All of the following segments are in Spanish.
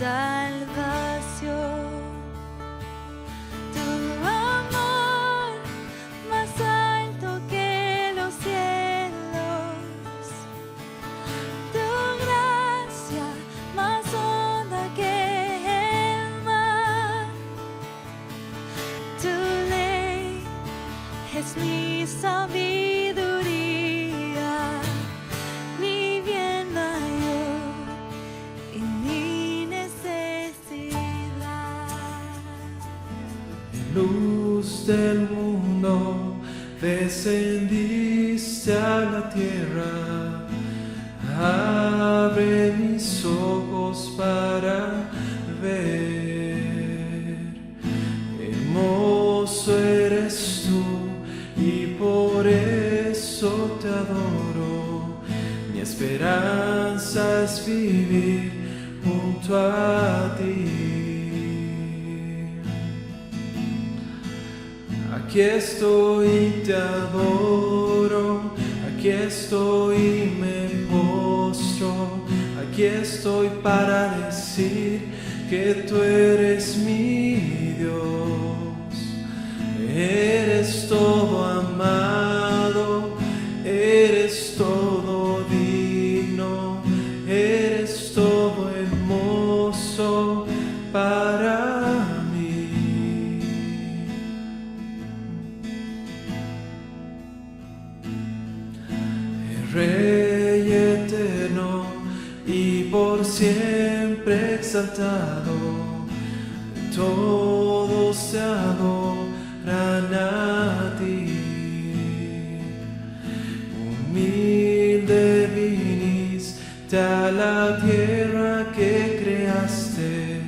salvación. Tu amor más alto que los cielos, tu gracia más honda que el mar. Tu ley es mi sabiduría, mi bien mayor y mi necesidad. Luz del mundo, descendiste a la tierra. Abre mis ojos para ver. Hermoso eres tú y por eso te adoro. Mi esperanza es vivir junto a ti. Aquí estoy y te adoro, aquí estoy y me postro, aquí estoy para decir que tú eres mi Dios. Eres todo amado, eres todo digno, eres todo hermoso para mí. Rey eterno y por siempre exaltado, todos se adoran a ti. Humilde viniste a la tierra que creaste,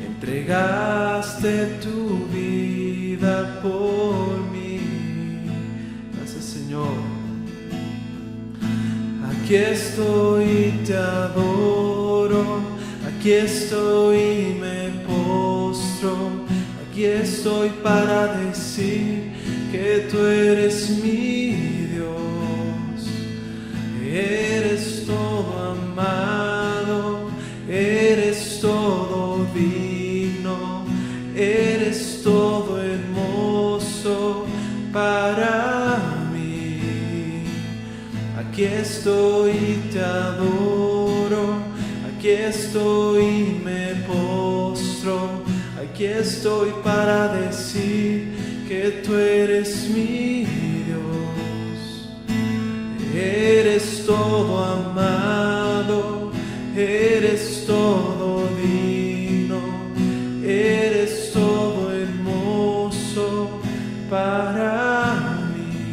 entregaste tu vida por mí. Gracias, Señor. Aquí estoy y te adoro, aquí estoy y me postro, aquí estoy para decir que tú eres mi Dios. Eres todo amado, eres todo digno, eres todo hermoso para mí. Aquí estoy y te adoro, aquí estoy y me postro, aquí estoy para decir que tú eres mi Dios. Eres todo amado, eres todo digno, eres todo hermoso para mí.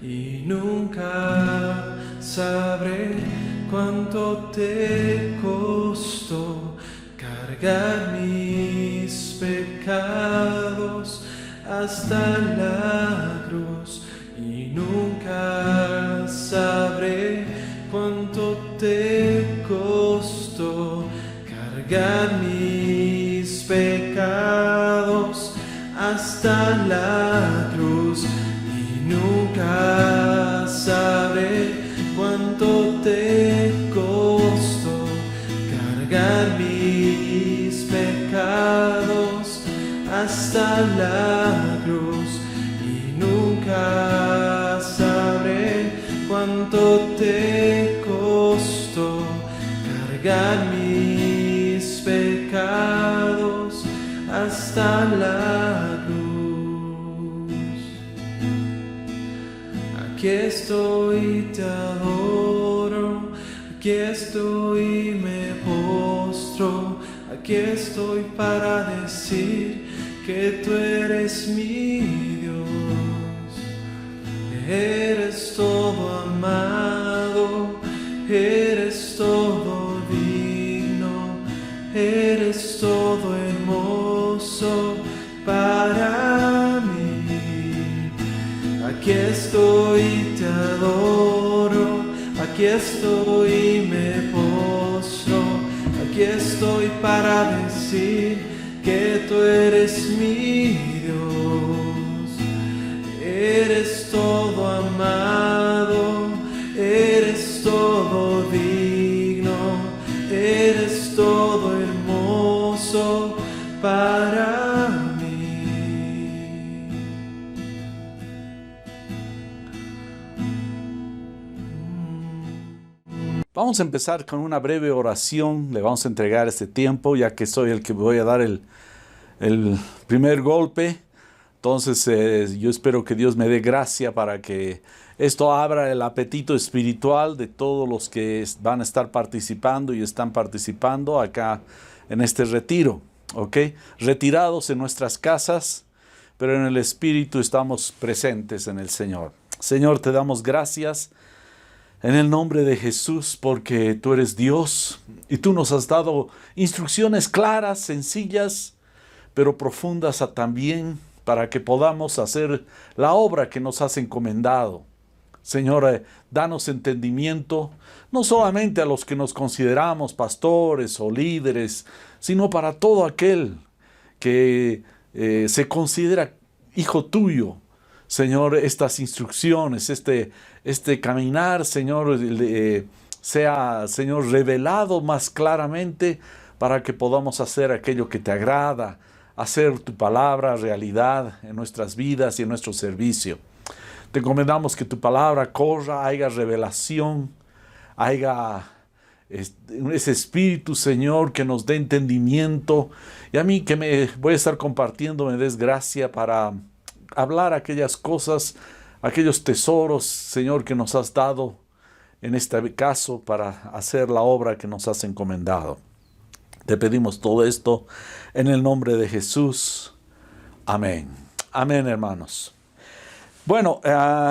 Y nunca sabré cuánto te costó cargar mis pecados hasta la cruz. Y nunca sabré cuánto te costó cargar mis pecados hasta la cruz. Y nunca sabré cuánto te costó cargar mis pecados hasta la cruz. Y nunca sabré cuánto te costó cargar mis pecados hasta la cruz. Aquí estoy y te adoro, aquí estoy y me postro, aquí estoy para decir que tú eres mi Dios. Eres todo amado, eres todo digno, eres todo hermoso para mí. Aquí estoy y te adoro, aquí estoy y me postro, aquí estoy para decir que tú eres mi Dios. Eres todo amado, eres todo digno, eres todo hermoso para mí. Vamos a empezar con una breve oración. Le vamos a entregar este tiempo, ya que soy el que voy a dar el primer golpe. Entonces yo espero que Dios me dé gracia para que esto abra el apetito espiritual de todos los que van a estar participando y están participando acá en este retiro, ¿ok? Retirados en nuestras casas, pero en el Espíritu estamos presentes en el Señor. Señor, te damos gracias en el nombre de Jesús, porque tú eres Dios y tú nos has dado instrucciones claras, sencillas, pero profundas también, para que podamos hacer la obra que nos has encomendado. Señor, danos entendimiento, no solamente a los que nos consideramos pastores o líderes, sino para todo aquel que se considera hijo tuyo. Señor, estas instrucciones, este caminar, Señor, sea, Señor, revelado más claramente para que podamos hacer aquello que te agrada, hacer tu palabra realidad en nuestras vidas y en nuestro servicio. Te encomendamos que tu palabra corra, haya revelación, haya ese espíritu, Señor, que nos dé entendimiento. Y a mí que me voy a estar compartiendo, me des gracia para hablar aquellas cosas, aquellos tesoros, Señor, que nos has dado en este caso para hacer la obra que nos has encomendado. Te pedimos todo esto en el nombre de Jesús. Amén. Amén, hermanos. Bueno,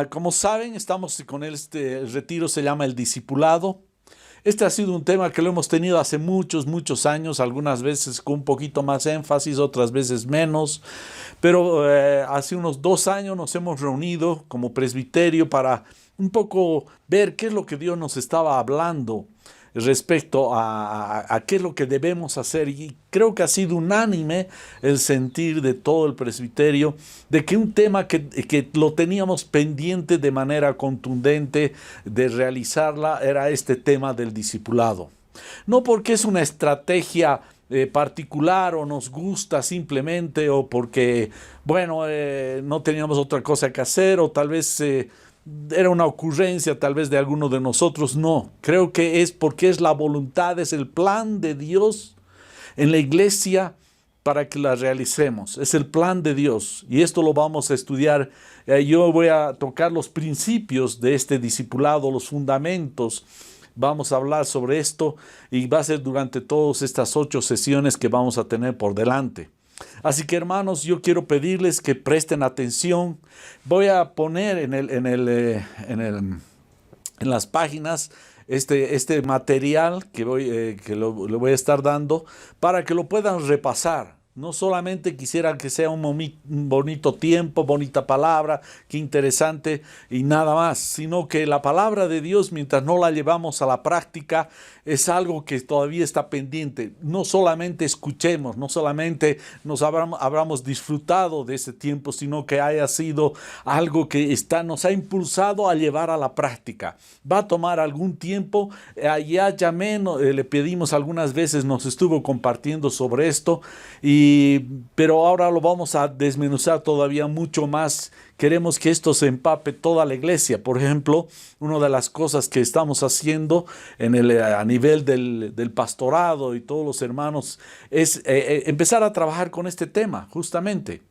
como saben, estamos con el retiro, se llama el discipulado. Este ha sido un tema que lo hemos tenido hace muchos años, algunas veces con un poquito más énfasis, otras veces menos. Pero hace unos 2 años nos hemos reunido como presbiterio para un poco ver qué es lo que Dios nos estaba hablando respecto a qué es lo que debemos hacer. Y creo que ha sido unánime el sentir de todo el presbiterio de que un tema que lo teníamos pendiente de manera contundente de realizarla era este tema del discipulado. No porque es una estrategia particular o nos gusta simplemente, o porque, bueno, no teníamos otra cosa que hacer, o tal vez era una ocurrencia tal vez de alguno de nosotros. No, creo que es porque es la voluntad, es el plan de Dios en la iglesia para que la realicemos. Es el plan de Dios y esto lo vamos a estudiar. Yo voy a tocar los principios de este discipulado, los fundamentos. Vamos a hablar sobre esto y va a ser durante todas estas 8 sesiones que vamos a tener por delante. Así que, hermanos, yo quiero pedirles que presten atención. Voy a poner en las páginas este material que le voy a estar dando para que lo puedan repasar. No solamente quisiera que sea un bonito tiempo, bonita palabra, qué interesante y nada más, sino que la palabra de Dios, mientras no la llevamos a la práctica, es algo que todavía está pendiente. No solamente escuchemos, no solamente nos habramos disfrutado de ese tiempo, sino que haya sido algo que nos ha impulsado a llevar a la práctica. Va a tomar algún tiempo. Ya llamé, le pedimos algunas veces, nos estuvo compartiendo sobre esto, pero ahora lo vamos a desmenuzar todavía mucho más. Queremos que esto se empape toda la iglesia. Por ejemplo, una de las cosas que estamos haciendo a nivel del pastorado y todos los hermanos es empezar a trabajar con este tema, justamente.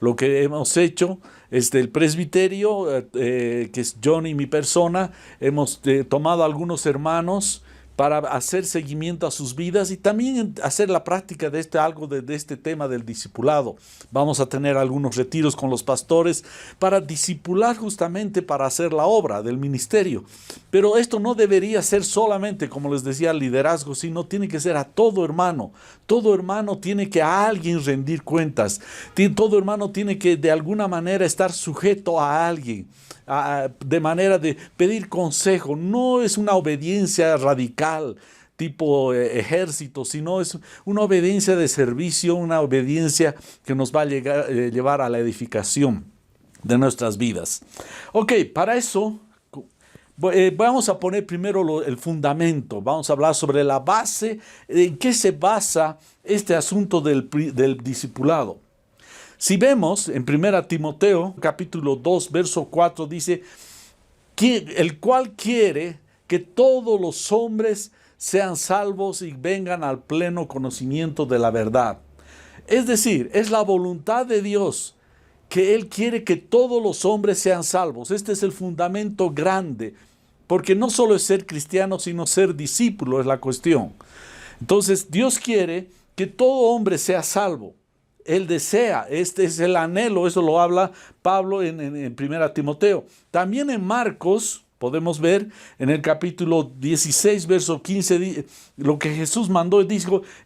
Lo que hemos hecho es del presbiterio, que es John y mi persona, hemos tomado a algunos hermanos para hacer seguimiento a sus vidas y también hacer la práctica de este tema del discipulado. Vamos a tener algunos retiros con los pastores para discipular, justamente para hacer la obra del ministerio. Pero esto no debería ser solamente, como les decía, el liderazgo, sino tiene que ser a todo hermano. Todo hermano tiene que a alguien rendir cuentas. Todo hermano tiene que de alguna manera estar sujeto a alguien, de manera de pedir consejo. No es una obediencia radical tipo ejército, sino es una obediencia de servicio, una obediencia que nos va a llevar a la edificación de nuestras vidas. Ok, para eso Vamos a poner primero el fundamento, vamos a hablar sobre la base, en qué se basa este asunto del discipulado. Si vemos en 1 Timoteo capítulo 2 verso 4 dice, el cual quiere que todos los hombres sean salvos y vengan al pleno conocimiento de la verdad. Es decir, es la voluntad de Dios que Él quiere que todos los hombres sean salvos. Este es el fundamento grande, porque no solo es ser cristiano, sino ser discípulo es la cuestión. Entonces, Dios quiere que todo hombre sea salvo. Él desea, este es el anhelo, eso lo habla Pablo en 1 Timoteo. También en Marcos podemos ver en el capítulo 16, verso 15, lo que Jesús mandó y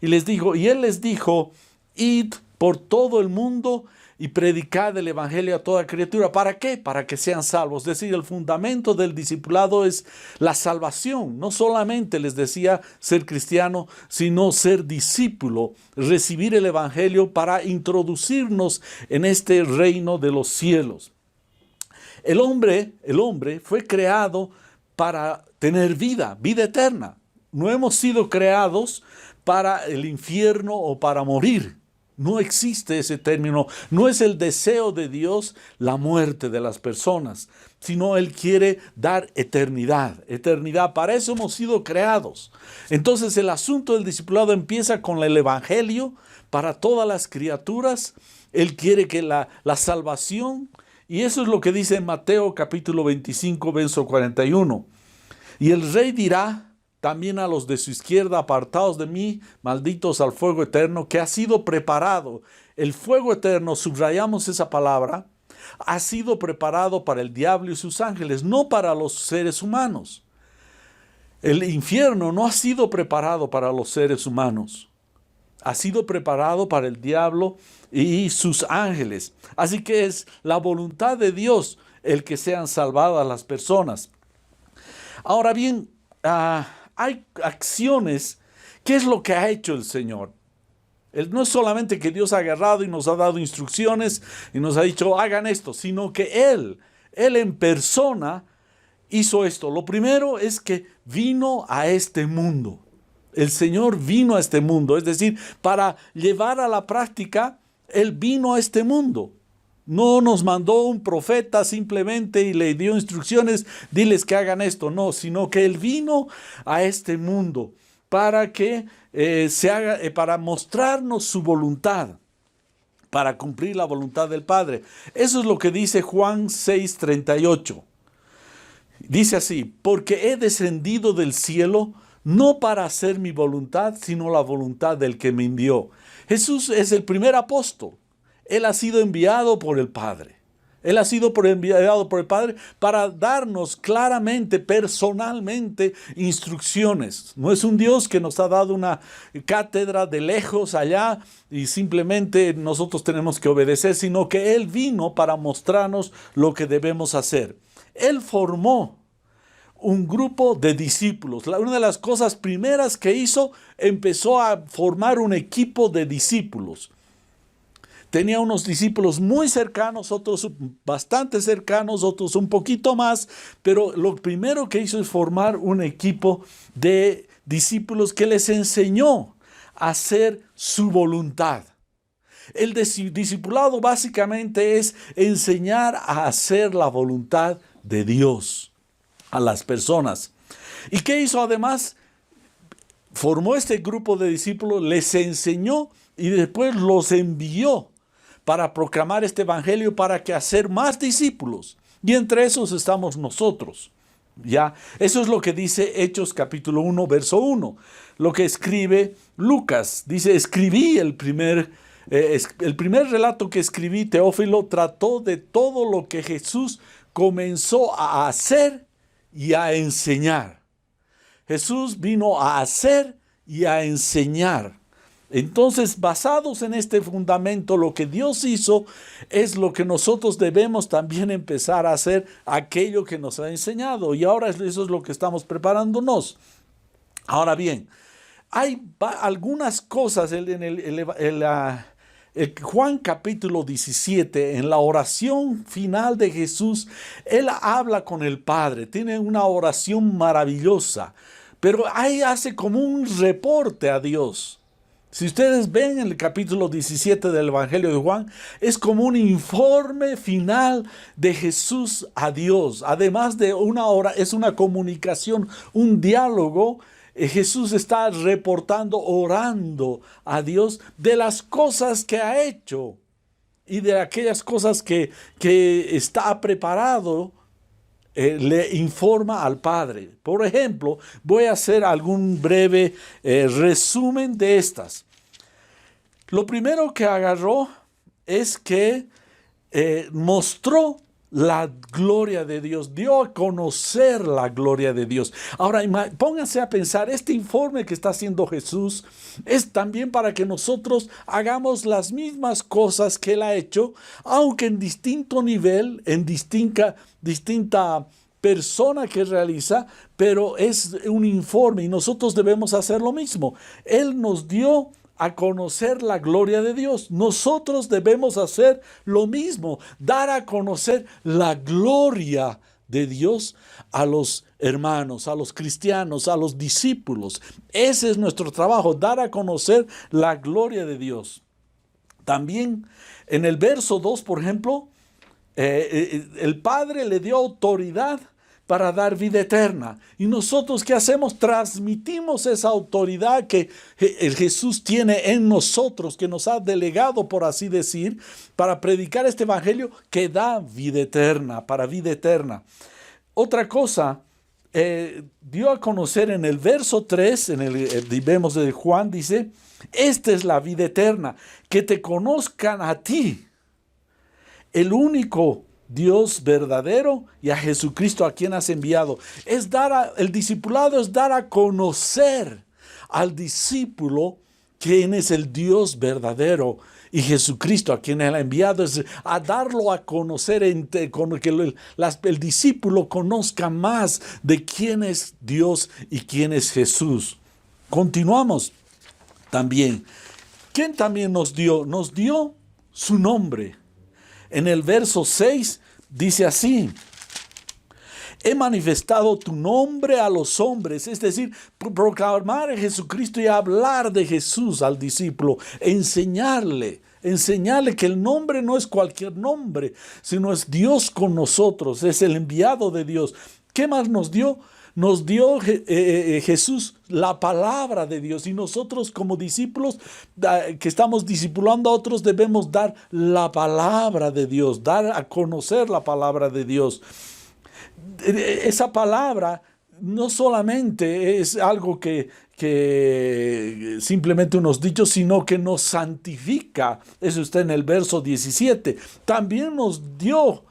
les dijo, y Él les dijo, id por todo el mundo y predicad el evangelio a toda criatura. ¿Para qué? Para que sean salvos. Es decir, el fundamento del discipulado es la salvación. No solamente les decía ser cristiano, sino ser discípulo, recibir el evangelio para introducirnos en este reino de los cielos. El hombre fue creado para tener vida eterna. No hemos sido creados para el infierno o para morir. No existe ese término, no es el deseo de Dios la muerte de las personas, sino Él quiere dar eternidad, para eso hemos sido creados. Entonces el asunto del discipulado empieza con el evangelio para todas las criaturas. Él quiere que la salvación, y eso es lo que dice en Mateo capítulo 25, verso 41. Y el rey dirá también a los de su izquierda, apartados de mí, malditos al fuego eterno, que ha sido preparado. El fuego eterno, subrayamos esa palabra, ha sido preparado para el diablo y sus ángeles, no para los seres humanos. El infierno no ha sido preparado para los seres humanos. Ha sido preparado para el diablo y sus ángeles. Así que es la voluntad de Dios el que sean salvadas las personas. Ahora bien, hay acciones. ¿Qué es lo que ha hecho el Señor? No es solamente que Dios ha agarrado y nos ha dado instrucciones y nos ha dicho hagan esto, sino que Él en persona hizo esto. Lo primero es que vino a este mundo. El Señor vino a este mundo, es decir, para llevar a la práctica, Él vino a este mundo. No nos mandó un profeta simplemente y le dio instrucciones, diles que hagan esto, no, sino que Él vino a este mundo para que para mostrarnos su voluntad, para cumplir la voluntad del Padre. Eso es lo que dice Juan 6:38. Dice así, porque he descendido del cielo no para hacer mi voluntad, sino la voluntad del que me envió. Jesús es el primer apóstol. Él ha sido enviado por el Padre. Él ha sido enviado por el Padre para darnos claramente, personalmente, instrucciones. No es un Dios que nos ha dado una cátedra de lejos allá y simplemente nosotros tenemos que obedecer, sino que Él vino para mostrarnos lo que debemos hacer. Él formó un grupo de discípulos. Una de las cosas primeras que hizo, empezó a formar un equipo de discípulos. Tenía unos discípulos muy cercanos, otros bastante cercanos, otros un poquito más, pero lo primero que hizo es formar un equipo de discípulos que les enseñó a hacer su voluntad. El discipulado básicamente es enseñar a hacer la voluntad de Dios a las personas. ¿Y qué hizo además? Formó este grupo de discípulos, les enseñó y después los envió para proclamar este evangelio, para que hacer más discípulos. Y entre esos estamos nosotros. ¿Ya? Eso es lo que dice Hechos capítulo 1, verso 1. Lo que escribe Lucas. Dice, escribí el primer relato que escribí, Teófilo, trató de todo lo que Jesús comenzó a hacer y a enseñar. Jesús vino a hacer y a enseñar. Entonces, basados en este fundamento, lo que Dios hizo es lo que nosotros debemos también empezar a hacer, aquello que nos ha enseñado. Y ahora eso es lo que estamos preparándonos. Ahora bien, hay algunas cosas en Juan capítulo 17, en la oración final de Jesús, Él habla con el Padre, tiene una oración maravillosa, pero ahí hace como un reporte a Dios. Si ustedes ven en el capítulo 17 del Evangelio de Juan, es como un informe final de Jesús a Dios. Además de una es una comunicación, un diálogo. Jesús está reportando, orando a Dios de las cosas que ha hecho y de aquellas cosas que está preparado. Le informa al Padre. Por ejemplo, voy a hacer algún breve resumen de estas. Lo primero que agarró es que mostró la gloria de Dios, dio a conocer la gloria de Dios. Ahora, pónganse a pensar, este informe que está haciendo Jesús es también para que nosotros hagamos las mismas cosas que Él ha hecho, aunque en distinto nivel, en distinta persona que realiza, pero es un informe y nosotros debemos hacer lo mismo. Él nos dio a conocer la gloria de Dios. Nosotros debemos hacer lo mismo, dar a conocer la gloria de Dios a los hermanos, a los cristianos, a los discípulos. Ese es nuestro trabajo, dar a conocer la gloria de Dios. También en el verso 2, por ejemplo, el Padre le dio autoridad para dar vida eterna. Y nosotros, ¿qué hacemos? Transmitimos esa autoridad que Jesús tiene en nosotros, que nos ha delegado, por así decir, para predicar este evangelio que da vida eterna, para vida eterna. Otra cosa, dio a conocer en el verso 3, vemos de Juan, dice, esta es la vida eterna, que te conozcan a ti, el único Dios verdadero, y a Jesucristo a quien has enviado. El discipulado es dar a conocer al discípulo quién es el Dios verdadero y Jesucristo a quien Él ha enviado, es a darlo a conocer, que el discípulo conozca más de quién es Dios y quién es Jesús. Continuamos también. ¿Quién también nos dio? Nos dio su nombre. En el verso 6 dice así: he manifestado tu nombre a los hombres, es decir, proclamar a Jesucristo y hablar de Jesús al discípulo, enseñarle que el nombre no es cualquier nombre, sino es Dios con nosotros, es el enviado de Dios. ¿Qué más nos dio? Nos dio Jesús la palabra de Dios, y nosotros como discípulos que estamos discipulando a otros debemos dar la palabra de Dios, dar a conocer la palabra de Dios. Esa palabra no solamente es algo que simplemente unos dichos, sino que nos santifica. Eso está en el verso 17. También nos dio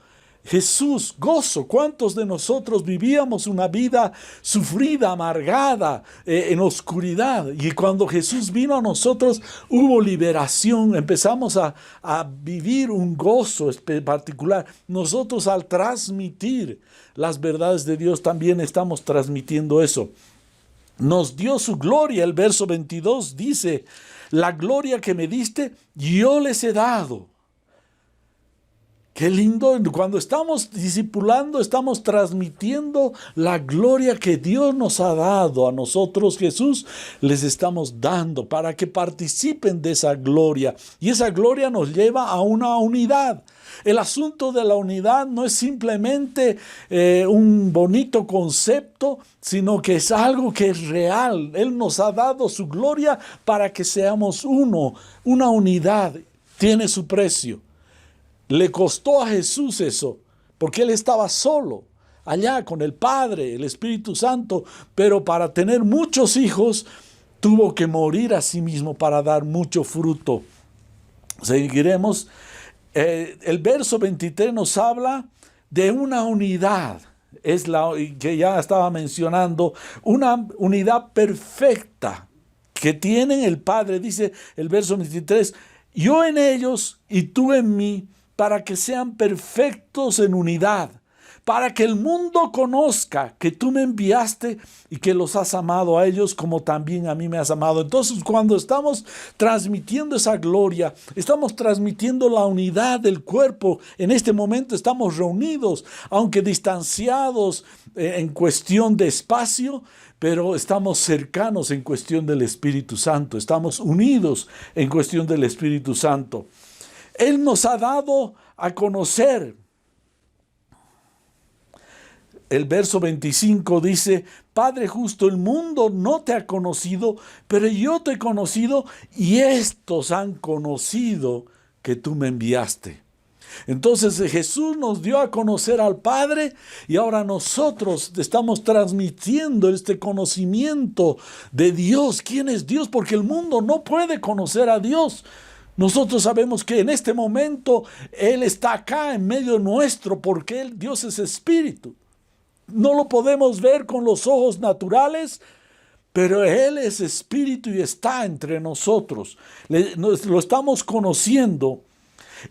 Jesús gozo. ¿Cuántos de nosotros vivíamos una vida sufrida, amargada, en oscuridad? Y cuando Jesús vino a nosotros hubo liberación, empezamos a vivir un gozo particular. Nosotros, al transmitir las verdades de Dios, también estamos transmitiendo eso. Nos dio su gloria. El verso 22 dice: la gloria que me diste yo les he dado. Qué lindo, cuando estamos discipulando, estamos transmitiendo la gloria que Dios nos ha dado a nosotros. Jesús les estamos dando para que participen de esa gloria. Y esa gloria nos lleva a una unidad. El asunto de la unidad no es simplemente un bonito concepto, sino que es algo que es real. Él nos ha dado su gloria para que seamos uno. Una unidad tiene su precio. Le costó a Jesús eso, porque Él estaba solo, allá con el Padre, el Espíritu Santo, pero para tener muchos hijos, tuvo que morir a sí mismo para dar mucho fruto. Seguiremos. El verso 23 nos habla de una unidad, es la que ya estaba mencionando, una unidad perfecta que tienen el Padre. Dice el verso 23, yo en ellos y tú en mí, para que sean perfectos en unidad, para que el mundo conozca que tú me enviaste y que los has amado a ellos como también a mí me has amado. Entonces, cuando estamos transmitiendo esa gloria, estamos transmitiendo la unidad del cuerpo. En este momento estamos reunidos, aunque distanciados en cuestión de espacio, pero estamos cercanos en cuestión del Espíritu Santo. Estamos unidos en cuestión del Espíritu Santo. Él nos ha dado a conocer. El verso 25 dice: Padre justo, el mundo no te ha conocido, pero yo te he conocido y estos han conocido que tú me enviaste. Entonces Jesús nos dio a conocer al Padre y ahora nosotros estamos transmitiendo este conocimiento de Dios. ¿Quién es Dios? Porque el mundo no puede conocer a Dios. Nosotros sabemos que en este momento Él está acá en medio nuestro porque Dios es espíritu. No lo podemos ver con los ojos naturales, pero Él es espíritu y está entre nosotros. Lo estamos conociendo.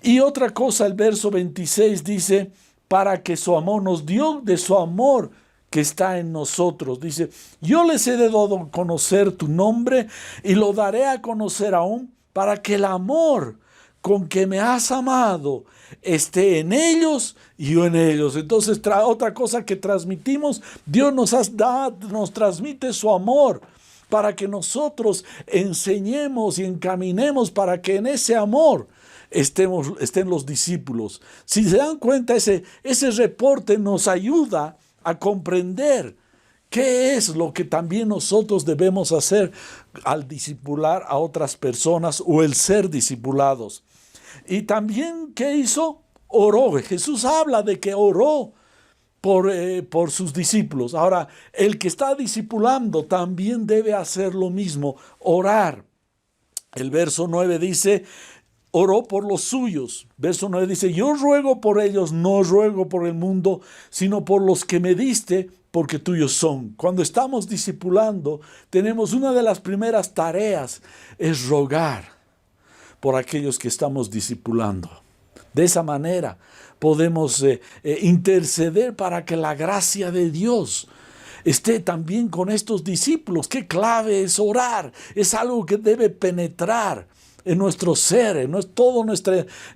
Y otra cosa, el verso 26 dice, para que su amor nos dio de su amor que está en nosotros. Dice, yo les he dado a conocer tu nombre y lo daré a conocer aún, para que el amor con que me has amado esté en ellos y yo en ellos. Entonces, otra cosa que transmitimos, Dios nos transmite su amor para que nosotros enseñemos y encaminemos para que en ese amor estén los discípulos. Si se dan cuenta, ese reporte nos ayuda a comprender qué es lo que también nosotros debemos hacer al discipular a otras personas o el ser discipulados. Y también, ¿qué hizo? Oró. Jesús habla de que oró por sus discípulos. Ahora, el que está discipulando también debe hacer lo mismo, orar. El verso 9 dice, oró por los suyos. Verso 9 dice, yo ruego por ellos, no ruego por el mundo, sino por los que me diste, porque tuyos son. Cuando estamos discipulando, tenemos una de las primeras tareas, es rogar por aquellos que estamos discipulando. De esa manera podemos interceder para que la gracia de Dios esté también con estos discípulos. Qué clave es orar, es algo que debe penetrar en nuestro ser,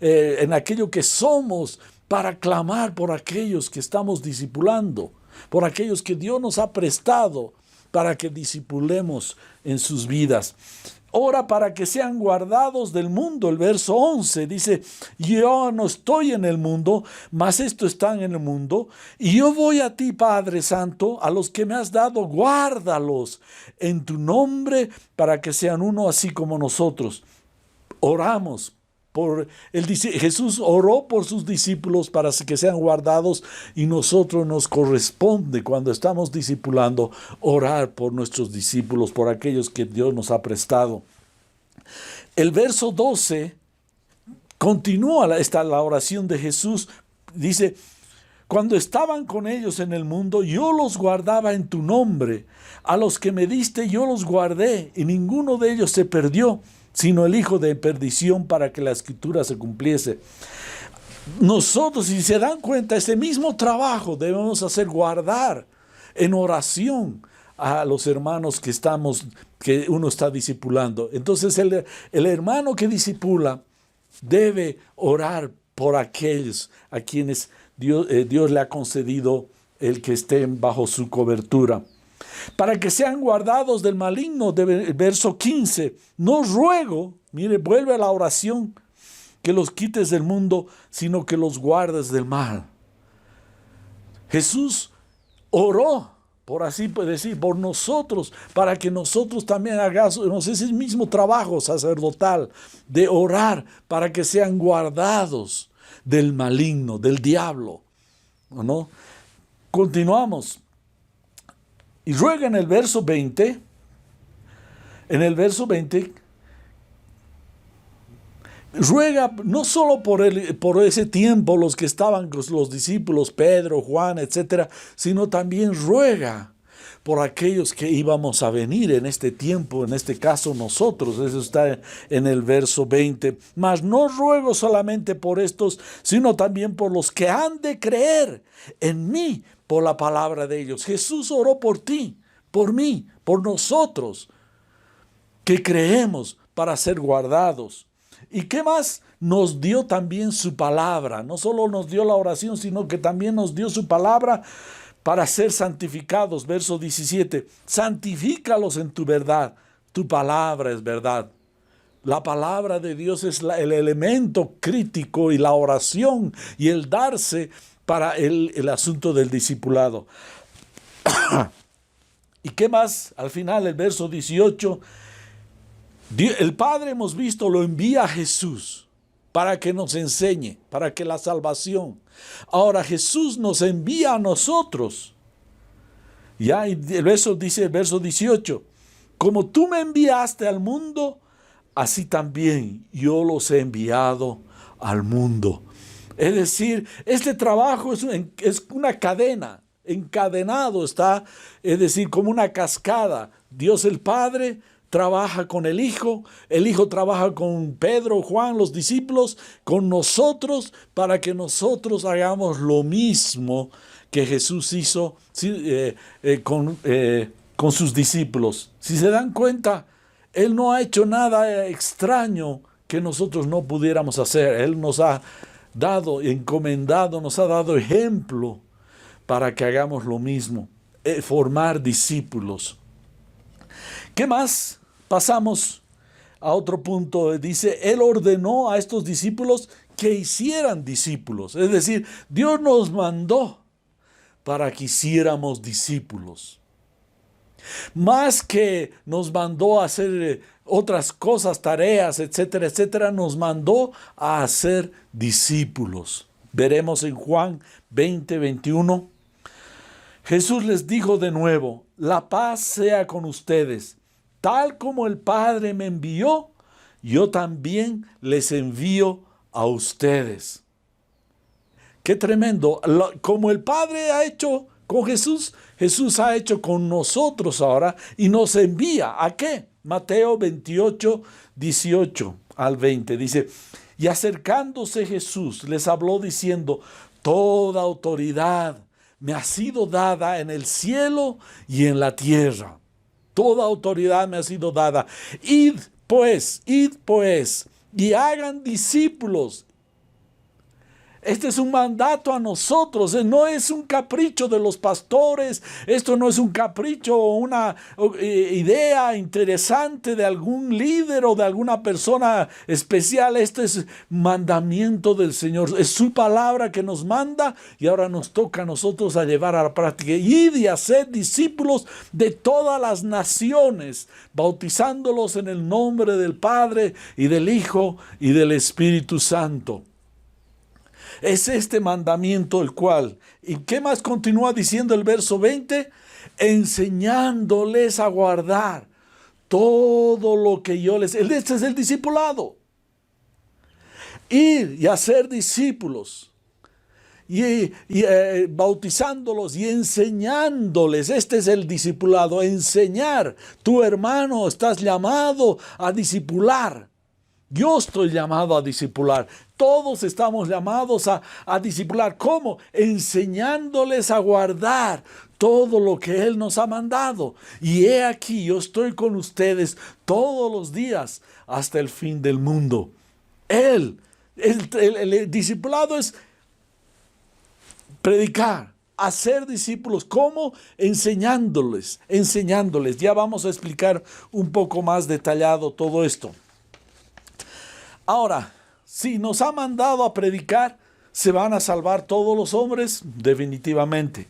en aquello que somos, para clamar por aquellos que estamos discipulando, por aquellos que Dios nos ha prestado para que discipulemos en sus vidas. Ora para que sean guardados del mundo. El verso 11 dice, yo no estoy en el mundo, mas estos están en el mundo, y yo voy a ti, Padre Santo, a los que me has dado, guárdalos en tu nombre, para que sean uno así como nosotros. Oramos Jesús oró por sus discípulos para que sean guardados, y nosotros nos corresponde, cuando estamos discipulando, orar por nuestros discípulos, por aquellos que Dios nos ha prestado. El verso 12 continúa la oración de Jesús. Dice, cuando estaban con ellos en el mundo, yo los guardaba en tu nombre. A los que me diste yo los guardé, y ninguno de ellos se perdió, sino el hijo de perdición, para que la escritura se cumpliese. Nosotros, si se dan cuenta, ese mismo trabajo debemos hacer, guardar en oración a los hermanos que uno está discipulando. Entonces el hermano que discipula debe orar por aquellos a quienes Dios le ha concedido el que estén bajo su cobertura, para que sean guardados del maligno. Verso 15, no ruego, mire, vuelve a la oración, que los quites del mundo, sino que los guardes del mal. Jesús oró, por así decir, por nosotros, para que nosotros también hagamos ese mismo trabajo sacerdotal de orar para que sean guardados del maligno, del diablo, ¿no? Continuamos. Y ruega en el verso 20, ruega no solo por ese tiempo los que estaban, los discípulos, Pedro, Juan, etcétera, sino también ruega por aquellos que íbamos a venir en este tiempo, en este caso nosotros. Eso está en el verso 20. Mas no ruego solamente por estos, sino también por los que han de creer en mí por la palabra de ellos. Jesús oró por ti, por mí, por nosotros, que creemos para ser guardados. ¿Y qué más? Nos dio también su palabra. No solo nos dio la oración, sino que también nos dio su palabra para ser santificados. Verso 17. Santifícalos en tu verdad. Tu palabra es verdad. La palabra de Dios es el elemento crítico, y la oración y el darse para el asunto del discipulado. ¿Y qué más? Al final, el verso 18. El Padre, hemos visto, lo envía a Jesús para que nos enseñe, para que la salvación. Ahora Jesús nos envía a nosotros. Ya, y el verso dice, el verso 18, como tú me enviaste al mundo, así también yo los he enviado al mundo. Es decir, este trabajo es una cadena, encadenado está, es decir, como una cascada. Dios el Padre trabaja con el Hijo trabaja con Pedro, Juan, los discípulos, con nosotros, para que nosotros hagamos lo mismo que Jesús hizo con sus discípulos. Si se dan cuenta, Él no ha hecho nada extraño que nosotros no pudiéramos hacer. Él nos ha dado, encomendado, nos ha dado ejemplo para que hagamos lo mismo, formar discípulos. ¿Qué más? Pasamos a otro punto. Dice, Él ordenó a estos discípulos que hicieran discípulos. Es decir, Dios nos mandó para que hiciéramos discípulos. Más que nos mandó a hacer otras cosas, tareas, etcétera, etcétera, nos mandó a hacer discípulos. Veremos en Juan 20, 21. Jesús les dijo de nuevo, la paz sea con ustedes. Tal como el Padre me envió, yo también les envío a ustedes. Qué tremendo. Como el Padre ha hecho con Jesús, Jesús ha hecho con nosotros ahora y nos envía. ¿A qué? Mateo 28, 18 al 20. Dice, y acercándose Jesús les habló diciendo, toda autoridad me ha sido dada en el cielo y en la tierra. Toda autoridad me ha sido dada. Id pues, y hagan discípulos. Este es un mandato a nosotros, no es un capricho de los pastores, esto no es un capricho o una idea interesante de algún líder o de alguna persona especial. Este es mandamiento del Señor, es su palabra que nos manda y ahora nos toca a nosotros a llevar a la práctica. Id y haced discípulos de todas las naciones, bautizándolos en el nombre del Padre y del Hijo y del Espíritu Santo. Es este mandamiento el cual, ¿y qué más continúa diciendo el verso 20? Enseñándoles a guardar todo lo que yo les... Este es el discipulado. Ir y hacer discípulos. Y bautizándolos y enseñándoles. Este es el discipulado, enseñar. Tu hermano, estás llamado a discipular. Yo estoy llamado a discipular. Todos estamos llamados a discipular. ¿Cómo? Enseñándoles a guardar todo lo que Él nos ha mandado. Y he aquí, yo estoy con ustedes todos los días hasta el fin del mundo. El discipulado es predicar, hacer discípulos. ¿Cómo? Enseñándoles. Ya vamos a explicar un poco más detallado todo esto. Ahora, si nos ha mandado a predicar, ¿se van a salvar todos los hombres? Definitivamente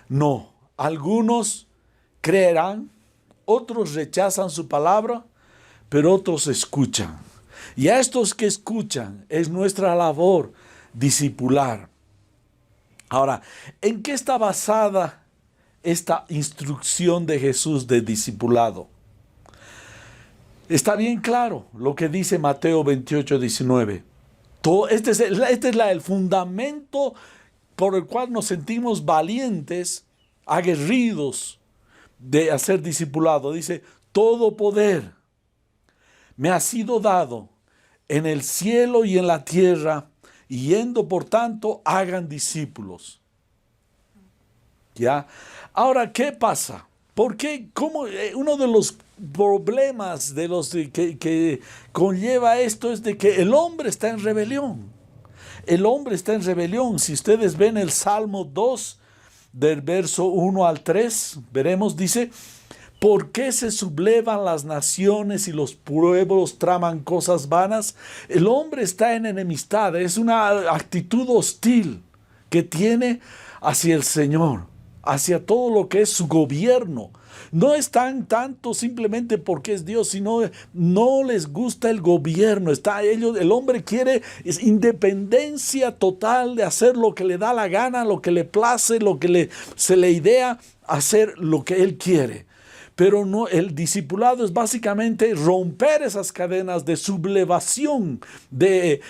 no. Algunos creerán, otros rechazan su palabra, pero otros escuchan. Y a estos que escuchan es nuestra labor discipular. Ahora, ¿en qué está basada esta instrucción de Jesús de discipulado? Está bien claro lo que dice Mateo 28, 19. Este es el fundamento por el cual nos sentimos valientes, aguerridos, de hacer discipulado. Dice, todo poder me ha sido dado en el cielo y en la tierra, y yendo por tanto hagan discípulos. ¿Ya? Ahora, ¿qué pasa? ¿Por qué? ¿Cómo? Uno de los problemas que conlleva esto es de que el hombre está en rebelión. El hombre está en rebelión. Si ustedes ven el Salmo 2, del verso 1 al 3, veremos, dice, ¿por qué se sublevan las naciones y los pueblos traman cosas vanas? El hombre está en enemistad, es una actitud hostil que tiene hacia el Señor, hacia todo lo que es su gobierno. No están tanto simplemente porque es Dios, sino no les gusta el gobierno. El hombre quiere independencia total de hacer lo que le da la gana, lo que le place, se le idea, hacer lo que él quiere. Pero no, el discipulado es básicamente romper esas cadenas de sublevación, de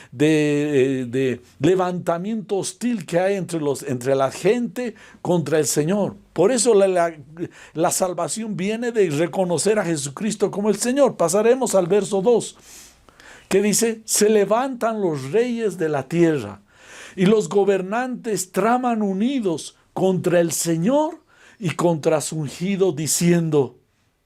levantamiento hostil que hay entre la gente contra el Señor. Por eso la salvación viene de reconocer a Jesucristo como el Señor. Pasaremos al verso 2, que dice, se levantan los reyes de la tierra y los gobernantes traman unidos contra el Señor y contra su ungido, diciendo,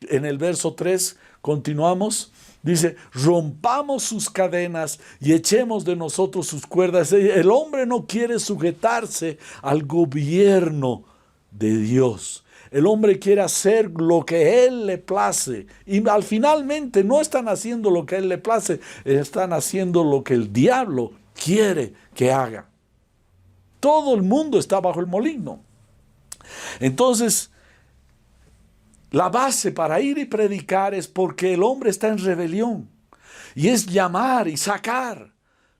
en el verso 3, continuamos, dice, rompamos sus cadenas y echemos de nosotros sus cuerdas. El hombre no quiere sujetarse al gobierno de Dios. El hombre quiere hacer lo que a él le place. Y finalmente no están haciendo lo que a él le place, están haciendo lo que el diablo quiere que haga. Todo el mundo está bajo el maligno. Entonces, la base para ir y predicar es porque el hombre está en rebelión. Y es llamar y sacar,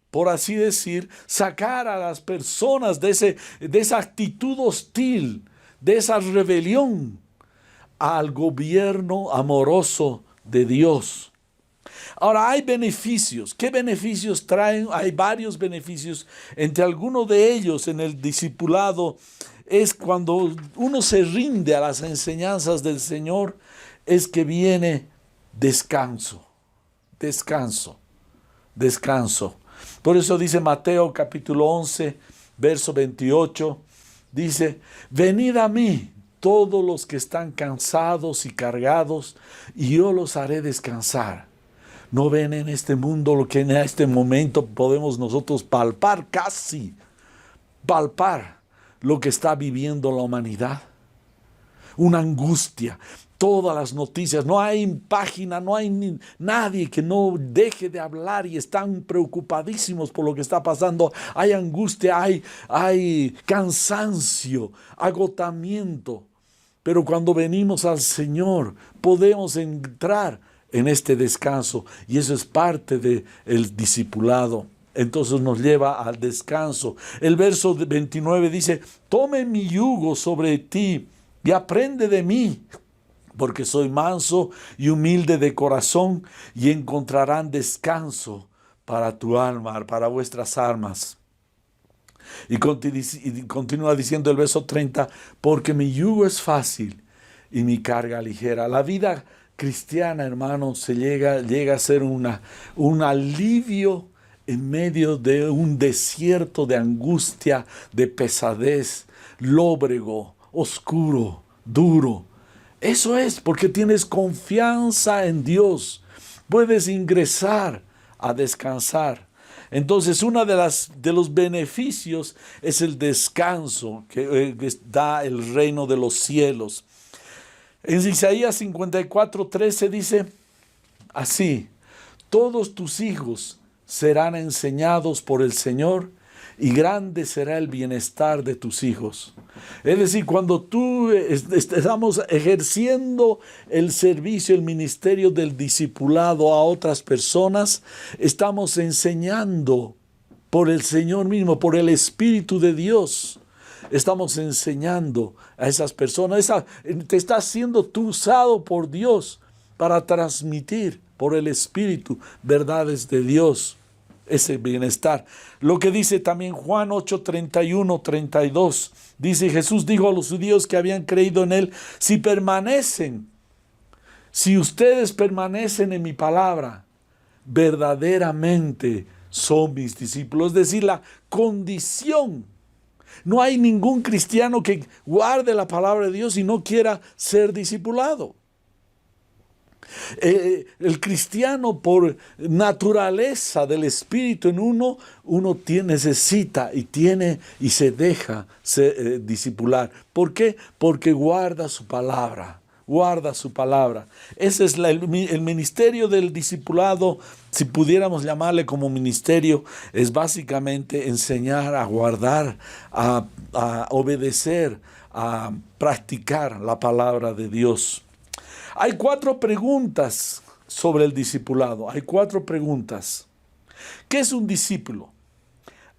por así decir, sacar a las personas de esa actitud hostil, de esa rebelión, al gobierno amoroso de Dios. Ahora, hay beneficios. ¿Qué beneficios traen? Hay varios beneficios. Entre algunos de ellos, en el discipulado, es cuando uno se rinde a las enseñanzas del Señor, es que viene descanso, descanso, descanso. Por eso dice Mateo capítulo 11, verso 28, dice, venid a mí todos los que están cansados y cargados, y yo los haré descansar. ¿No ven en este mundo lo que en este momento podemos nosotros palpar, casi palpar? Lo que está viviendo la humanidad, una angustia, todas las noticias, no hay página, no hay nadie que no deje de hablar y están preocupadísimos por lo que está pasando. Hay angustia, hay cansancio, agotamiento, pero cuando venimos al Señor podemos entrar en este descanso y eso es parte del discipulado. Entonces nos lleva al descanso. El verso 29 dice, tome mi yugo sobre ti y aprende de mí, porque soy manso y humilde de corazón, y encontrarán descanso para tu alma, para vuestras almas. Y continúa diciendo el verso 30, porque mi yugo es fácil y mi carga ligera. La vida cristiana, hermanos, llega a ser un alivio en medio de un desierto de angustia, de pesadez, lóbrego, oscuro, duro. Eso es porque tienes confianza en Dios. Puedes ingresar a descansar. Entonces, uno de los beneficios es el descanso que da el reino de los cielos. En Isaías 54:13 dice así, todos tus hijos serán enseñados por el Señor y grande será el bienestar de tus hijos. Es decir, cuando tú estamos ejerciendo el servicio, el ministerio del discipulado a otras personas, estamos enseñando por el Señor mismo, por el Espíritu de Dios. Estamos enseñando a esas personas. Te estás siendo tú usado por Dios para transmitir por el Espíritu verdades de Dios. ese bienestar. Lo que dice también Juan 8, 31, 32. Dice, Jesús dijo a los judíos que habían creído en él, si ustedes permanecen en mi palabra, verdaderamente son mis discípulos. Es decir, la condición. No hay ningún cristiano que guarde la palabra de Dios y no quiera ser discipulado. El cristiano, por naturaleza del Espíritu en uno necesita y se deja discipular. ¿Por qué? Porque guarda su palabra. Guarda su palabra. Ese es el ministerio del discipulado, si pudiéramos llamarle como ministerio, es básicamente enseñar a guardar, a obedecer, a practicar la palabra de Dios. Hay 4 preguntas sobre el discipulado. Hay 4 preguntas. ¿Qué es un discípulo?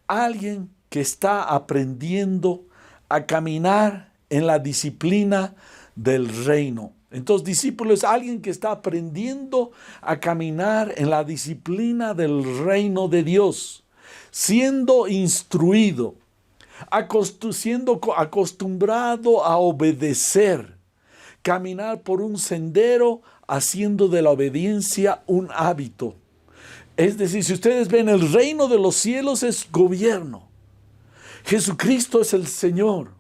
Alguien que está aprendiendo a caminar en la disciplina del reino. Entonces, discípulo es alguien que está aprendiendo a caminar en la disciplina del reino de Dios, siendo instruido, siendo acostumbrado a obedecer, caminar por un sendero, haciendo de la obediencia un hábito. Es decir, si ustedes ven, el reino de los cielos es gobierno. Jesucristo es el Señor.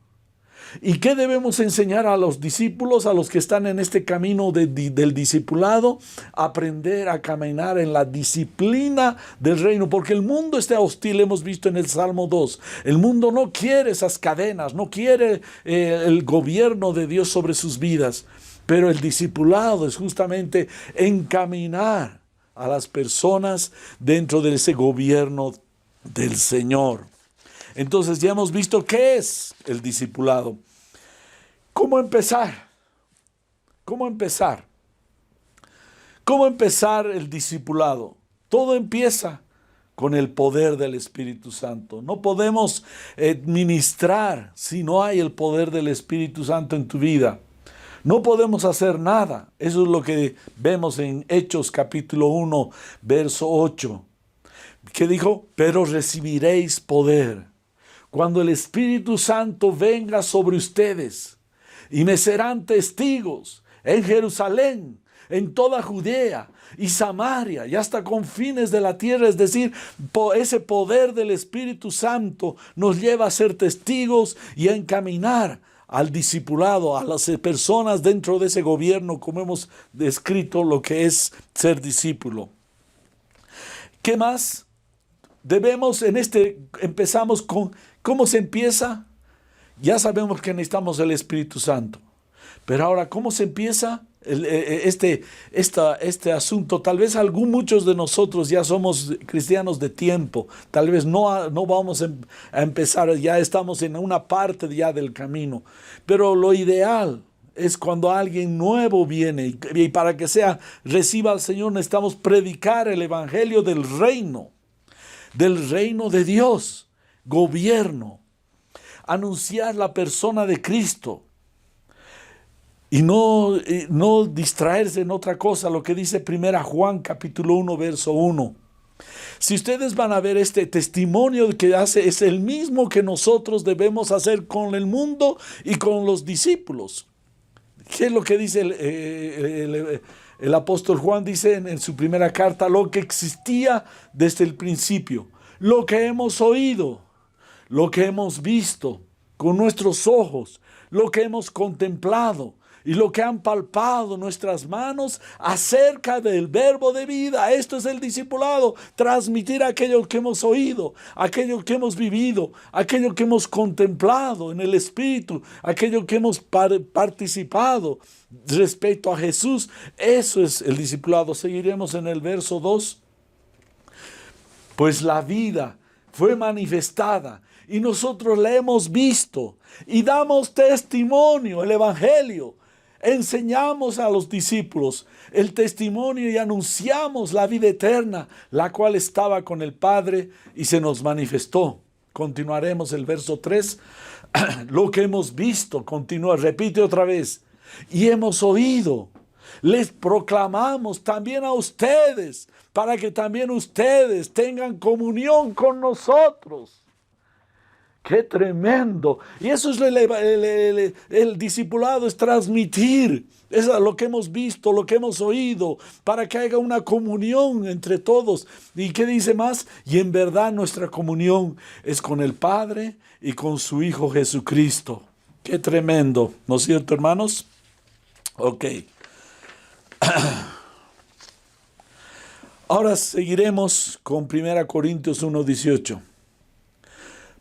¿Y qué debemos enseñar a los discípulos, a los que están en este camino del discipulado? Aprender a caminar en la disciplina del reino, porque el mundo está hostil, hemos visto en el Salmo 2. El mundo no quiere esas cadenas, no quiere el gobierno de Dios sobre sus vidas, pero el discipulado es justamente encaminar a las personas dentro de ese gobierno del Señor. Entonces ya hemos visto qué es el discipulado. ¿Cómo empezar? ¿Cómo empezar? ¿Cómo empezar el discipulado? Todo empieza con el poder del Espíritu Santo. No podemos ministrar si no hay el poder del Espíritu Santo en tu vida. No podemos hacer nada. Eso es lo que vemos en Hechos capítulo 1, verso 8. Que dijo, pero recibiréis poder cuando el Espíritu Santo venga sobre ustedes, y me serán testigos en Jerusalén, en toda Judea y Samaria, y hasta confines de la tierra. Es decir, ese poder del Espíritu Santo nos lleva a ser testigos y a encaminar al discipulado, a las personas dentro de ese gobierno, como hemos descrito lo que es ser discípulo. ¿Qué más? Empezamos con, ¿cómo se empieza? Ya sabemos que necesitamos el Espíritu Santo. Pero ahora, ¿cómo se empieza este asunto? Tal vez muchos de nosotros ya somos cristianos de tiempo. Tal vez no vamos a empezar, ya estamos en una parte ya del camino. Pero lo ideal es cuando alguien nuevo viene y para que reciba al Señor, necesitamos predicar el evangelio del reino de Dios, gobierno, anunciar la persona de Cristo y no distraerse en otra cosa, lo que dice 1 Juan capítulo 1, verso 1. Si ustedes van a ver este testimonio que hace, es el mismo que nosotros debemos hacer con el mundo y con los discípulos. ¿Qué es lo que dice el apóstol Juan? Dice en su primera carta, lo que existía desde el principio, lo que hemos oído, lo que hemos visto con nuestros ojos, lo que hemos contemplado y lo que han palpado nuestras manos acerca del verbo de vida. Esto es el discipulado, transmitir aquello que hemos oído, aquello que hemos vivido, aquello que hemos contemplado en el Espíritu, aquello que hemos participado respecto a Jesús. Eso es el discipulado. Seguiremos en el verso 2. Pues la vida fue manifestada y nosotros la hemos visto y damos testimonio, el evangelio. Enseñamos a los discípulos el testimonio y anunciamos la vida eterna, la cual estaba con el Padre y se nos manifestó. Continuaremos el verso 3. Lo que hemos visto, continúa, repite otra vez, y hemos oído. Les proclamamos también a ustedes para que también ustedes tengan comunión con nosotros. ¡Qué tremendo! Y eso es el discipulado, es transmitir. Es lo que hemos visto, lo que hemos oído, para que haya una comunión entre todos. ¿Y qué dice más? Y en verdad nuestra comunión es con el Padre y con su Hijo Jesucristo. ¡Qué tremendo! ¿No es cierto, hermanos? Ok. Ahora seguiremos con 1 Corintios 1:18.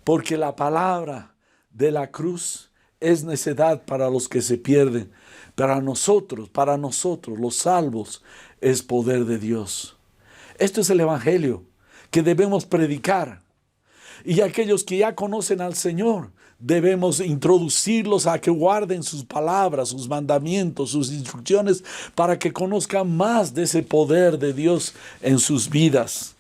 Porque la palabra de la cruz es necedad para los que se pierden. Para nosotros, los salvos, es poder de Dios. Esto es el Evangelio que debemos predicar. Y aquellos que ya conocen al Señor, debemos introducirlos a que guarden sus palabras, sus mandamientos, sus instrucciones, para que conozcan más de ese poder de Dios en sus vidas.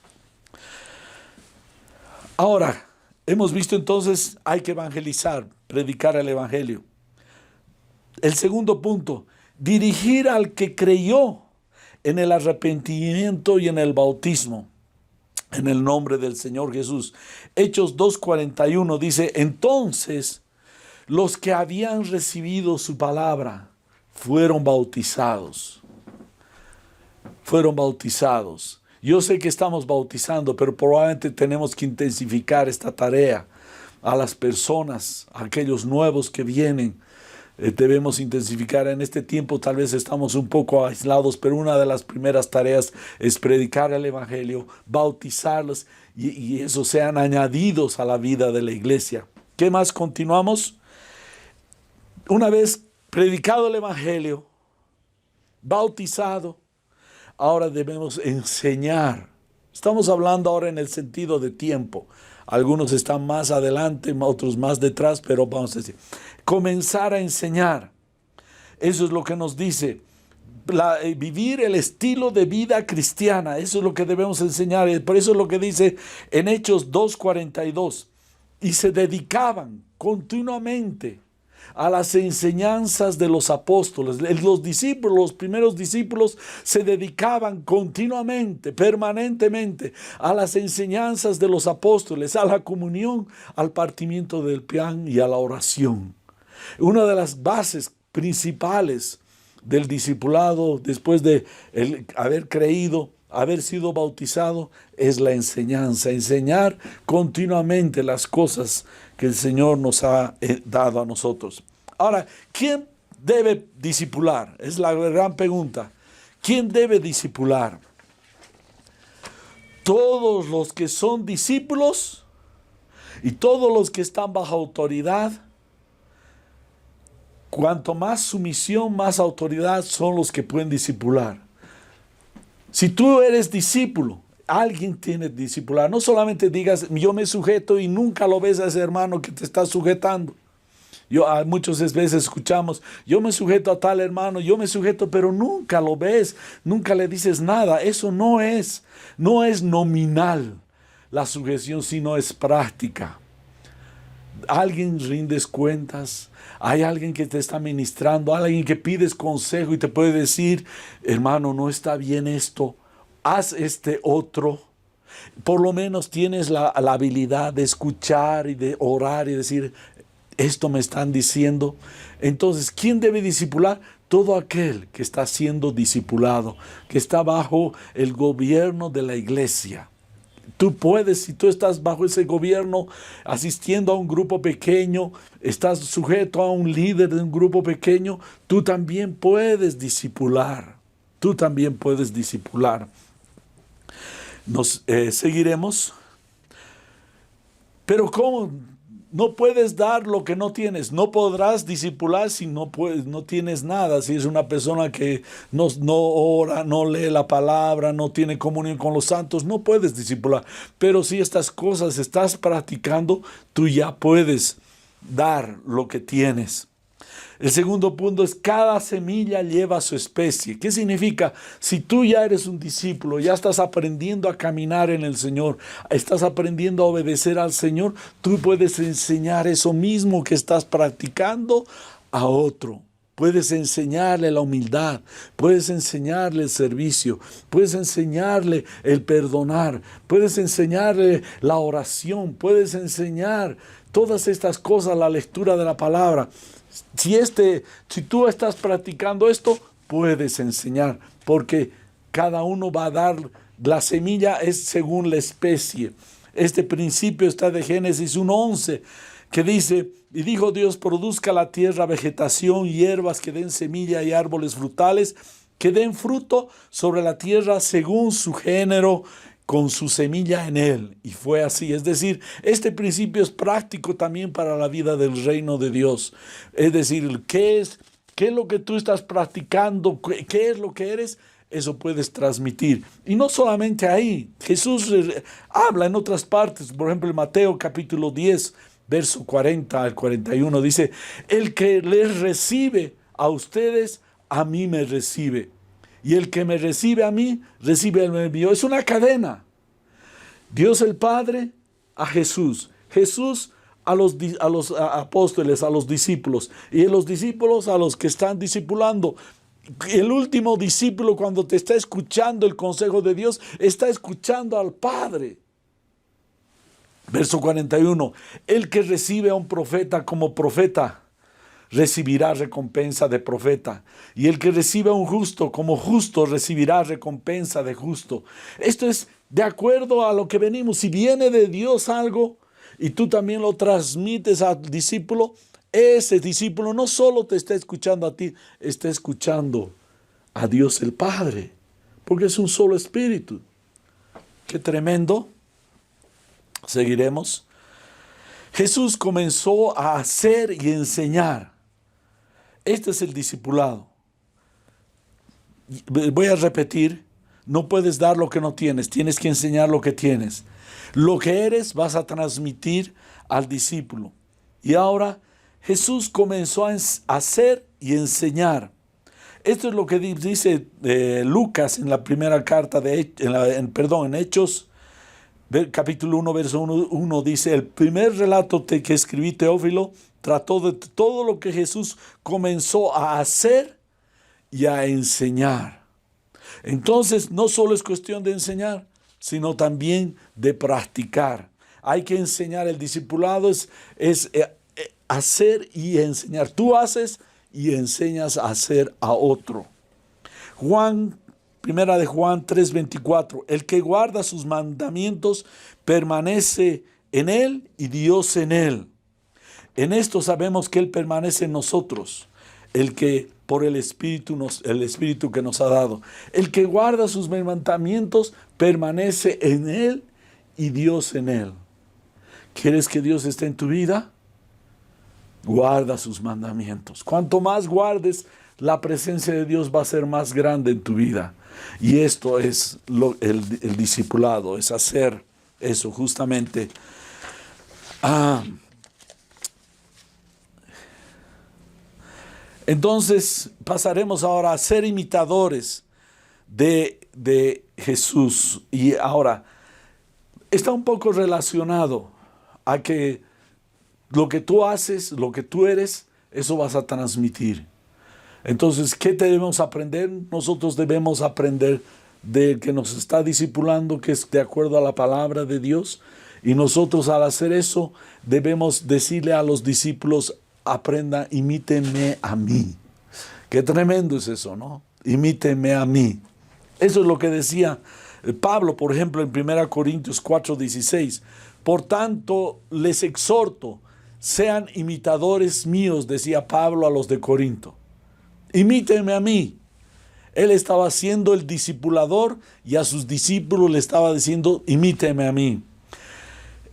Ahora, hemos visto entonces, hay que evangelizar, predicar el Evangelio. El segundo punto, dirigir al que creyó en el arrepentimiento y en el bautismo, en el nombre del Señor Jesús. Hechos 2:41 dice, entonces los que habían recibido su palabra fueron bautizados. Fueron bautizados. Yo sé que estamos bautizando, pero probablemente tenemos que intensificar esta tarea a las personas, a aquellos nuevos que vienen. Debemos intensificar en este tiempo. Tal vez estamos un poco aislados, pero una de las primeras tareas es predicar el Evangelio, bautizarlos y esos sean añadidos a la vida de la iglesia. ¿Qué más? Continuamos. Una vez predicado el Evangelio, bautizado, ahora debemos enseñar. Estamos hablando ahora en el sentido de tiempo. Algunos están más adelante, otros más detrás, pero vamos a decir, comenzar a enseñar. Eso es lo que nos dice, vivir el estilo de vida cristiana. Eso es lo que debemos enseñar. Por eso es lo que dice en Hechos 2:42. Y se dedicaban continuamente a las enseñanzas de los apóstoles. Los discípulos, los primeros discípulos, se dedicaban continuamente, permanentemente, a las enseñanzas de los apóstoles, a la comunión, al partimiento del pan y a la oración. Una de las bases principales del discipulado, después de haber creído, haber sido bautizado, es la enseñanza. Enseñar continuamente las cosas que el Señor nos ha dado a nosotros. Ahora, ¿quién debe discipular? Es la gran pregunta. ¿Quién debe discipular? Todos los que son discípulos y todos los que están bajo autoridad. Cuanto más sumisión, más autoridad son los que pueden discipular. Si tú eres discípulo, alguien tiene que discipular. No solamente digas, yo me sujeto y nunca lo ves a ese hermano que te está sujetando. Muchas veces escuchamos, yo me sujeto a tal hermano, yo me sujeto, pero nunca lo ves, nunca le dices nada. Eso no es nominal la sujeción, sino es práctica. Alguien rindes cuentas, hay alguien que te está ministrando, alguien que pides consejo y te puede decir, hermano, no está bien esto, haz este otro. Por lo menos tienes la habilidad de escuchar y de orar y decir, esto me están diciendo. Entonces, ¿quién debe discipular? Todo aquel que está siendo discipulado, que está bajo el gobierno de la iglesia. Tú puedes, si tú estás bajo ese gobierno, asistiendo a un grupo pequeño, estás sujeto a un líder de un grupo pequeño, tú también puedes discipular. Tú también puedes discipular. Nos seguiremos. Pero ¿cómo? No puedes dar lo que no tienes. No podrás discipular si no tienes nada. Si es una persona que no ora, no lee la palabra, no tiene comunión con los santos, no puedes discipular. Pero si estas cosas estás practicando, tú ya puedes dar lo que tienes. El segundo punto es cada semilla lleva su especie. ¿Qué significa? Si tú ya eres un discípulo, ya estás aprendiendo a caminar en el Señor, estás aprendiendo a obedecer al Señor, tú puedes enseñar eso mismo que estás practicando a otro. puedes enseñarle la humildad, puedes enseñarle el servicio, puedes enseñarle el perdonar, puedes enseñarle la oración, puedes enseñar todas estas cosas, la lectura de la palabra. Si tú estás practicando esto, puedes enseñar, porque cada uno va a dar, la semilla es según la especie. Este principio está de Génesis 1:11, que dice: y dijo Dios, produzca la tierra vegetación, hierbas que den semilla y árboles frutales, que den fruto sobre la tierra según su género, con su semilla en él. Y fue así. Es decir, este principio es práctico también para la vida del reino de Dios. Es decir, ¿qué es lo que tú estás practicando? ¿Qué es lo que eres? Eso puedes transmitir. Y no solamente ahí. Jesús habla en otras partes. Por ejemplo, en Mateo capítulo 10, verso 40 al 41, dice: el que les recibe a ustedes, a mí me recibe. Y el que me recibe a mí, recibe al envío. Es una cadena. Dios el Padre a Jesús. Jesús a los apóstoles, a los discípulos. Y los discípulos a los que están discipulando. El último discípulo, cuando te está escuchando el consejo de Dios, está escuchando al Padre. Verso 41. El que recibe a un profeta como profeta, recibirá recompensa de profeta. Y el que recibe a un justo como justo, recibirá recompensa de justo. Esto es de acuerdo a lo que venimos. Si viene de Dios algo y tú también lo transmites al discípulo, ese discípulo no solo te está escuchando a ti, está escuchando a Dios el Padre, porque es un solo espíritu. Qué tremendo. Seguiremos. Jesús comenzó a hacer y enseñar. Este es el discipulado. Voy a repetir: no puedes dar lo que no tienes, tienes que enseñar lo que tienes. Lo que eres vas a transmitir al discípulo. Y ahora Jesús comenzó a hacer y enseñar. Esto es lo que dice Lucas en la primera carta en Hechos, capítulo 1, verso 1, dice: el primer relato que escribí, Teófilo, trató de todo lo que Jesús comenzó a hacer y a enseñar. Entonces, no solo es cuestión de enseñar, sino también de practicar. Hay que enseñar. El discipulado es hacer y enseñar. Tú haces y enseñas a hacer a otro. Primera de Juan 3:24. El que guarda sus mandamientos permanece en él y Dios en él. En esto sabemos que él permanece en nosotros, por el Espíritu que nos ha dado. El que guarda sus mandamientos permanece en él y Dios en él. ¿Quieres que Dios esté en tu vida? Guarda sus mandamientos. Cuanto más guardes, la presencia de Dios va a ser más grande en tu vida. Y esto es el discipulado, es hacer eso justamente. Entonces pasaremos ahora a ser imitadores de Jesús. Y ahora está un poco relacionado a que lo que tú haces, lo que tú eres, eso vas a transmitir. Entonces, ¿qué debemos aprender? Nosotros debemos aprender del que nos está discipulando, que es de acuerdo a la palabra de Dios. Y nosotros, al hacer eso, debemos decirle a los discípulos: aprendan, imítenme a mí. Qué tremendo es eso, ¿no? Imítenme a mí. Eso es lo que decía Pablo, por ejemplo, en 1 Corintios 4:16. Por tanto, les exhorto, sean imitadores míos, decía Pablo a los de Corinto. Imítenme a mí. Él estaba siendo el discipulador y a sus discípulos le estaba diciendo: imítenme a mí.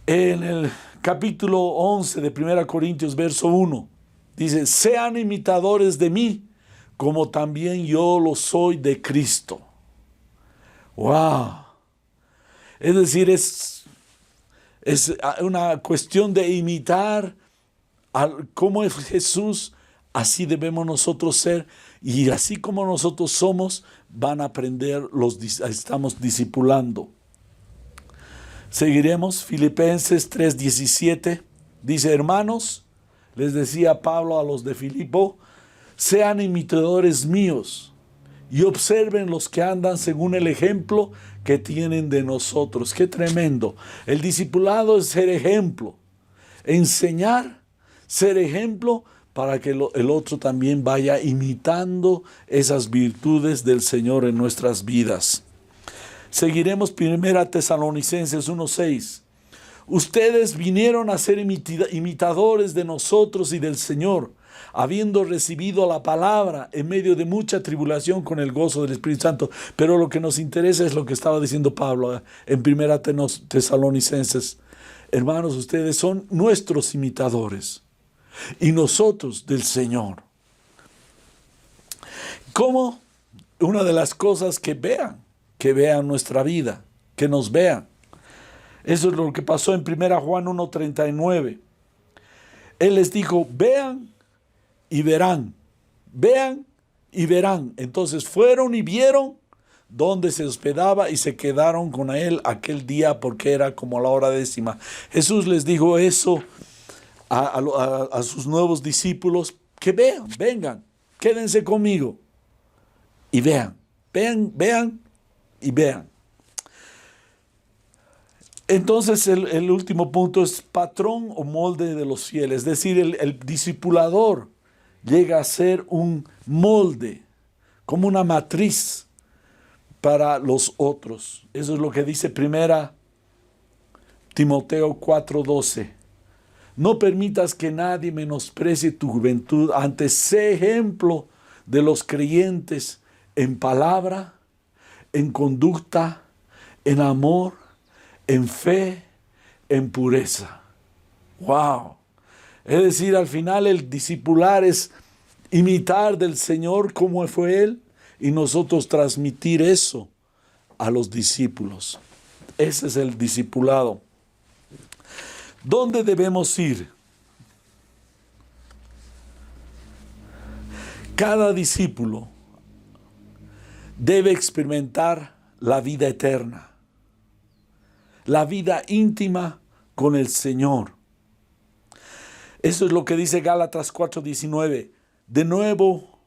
En el capítulo 11 de 1 Corintios, verso 1, dice: sean imitadores de mí, como también yo lo soy de Cristo. ¡Wow! Es decir, es una cuestión de imitar cómo es Jesús, así debemos nosotros ser, y así como nosotros somos, van a aprender, estamos discipulando. Seguiremos. Filipenses 3:17 dice: hermanos, les decía Pablo a los de Filipo, sean imitadores míos y observen los que andan según el ejemplo que tienen de nosotros. ¡Qué tremendo! El discipulado es ser ejemplo, enseñar, ser ejemplo para que el otro también vaya imitando esas virtudes del Señor en nuestras vidas. Seguiremos 1 Tesalonicenses 1:6. Ustedes vinieron a ser imitadores de nosotros y del Señor, habiendo recibido la palabra en medio de mucha tribulación con el gozo del Espíritu Santo. Pero lo que nos interesa es lo que estaba diciendo Pablo en 1 Tesalonicenses. Hermanos, ustedes son nuestros imitadores y nosotros del Señor. ¿Cómo? Una de las cosas que vean nuestra vida, que nos vean. Eso es lo que pasó en 1 Juan 1:39. Él les dijo, vean y verán. Vean y verán. Entonces fueron y vieron dónde se hospedaba y se quedaron con él aquel día porque era como la hora 10. Jesús les dijo eso a sus nuevos discípulos, que vean, vengan, quédense conmigo y vean y vean. Entonces el último punto es patrón o molde de los fieles. Es decir, el discipulador llega a ser un molde, como una matriz para los otros. Eso es lo que dice 1 Timoteo 4:12. No permitas que nadie menosprecie tu juventud, antes sé ejemplo de los creyentes en palabra, en conducta, en amor, en fe, en pureza. ¡Wow! Es decir, al final el discipular es imitar del Señor como fue Él y nosotros transmitir eso a los discípulos. Ese es el discipulado. ¿Dónde debemos ir? Cada discípulo debe experimentar la vida eterna, la vida íntima con el Señor. Eso es lo que dice Gálatas 4:19. De nuevo,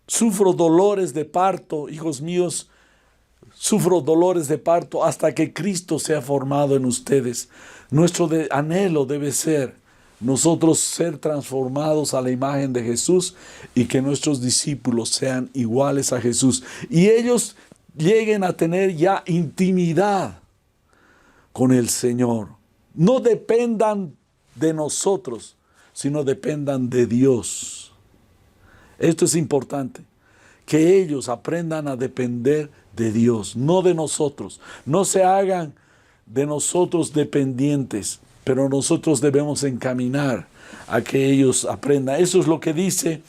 sufro dolores de parto, hijos míos, sufro dolores de parto hasta que Cristo sea formado en ustedes. Nuestro anhelo debe ser nosotros ser transformados a la imagen de Jesús y que nuestros discípulos sean iguales a Jesús. Y ellos lleguen a tener ya intimidad con el Señor. No dependan de nosotros, sino dependan de Dios. Esto es importante, que ellos aprendan a depender de Dios, no de nosotros. No se hagan de nosotros dependientes, pero nosotros debemos encaminar a que ellos aprendan. Eso es lo que dice,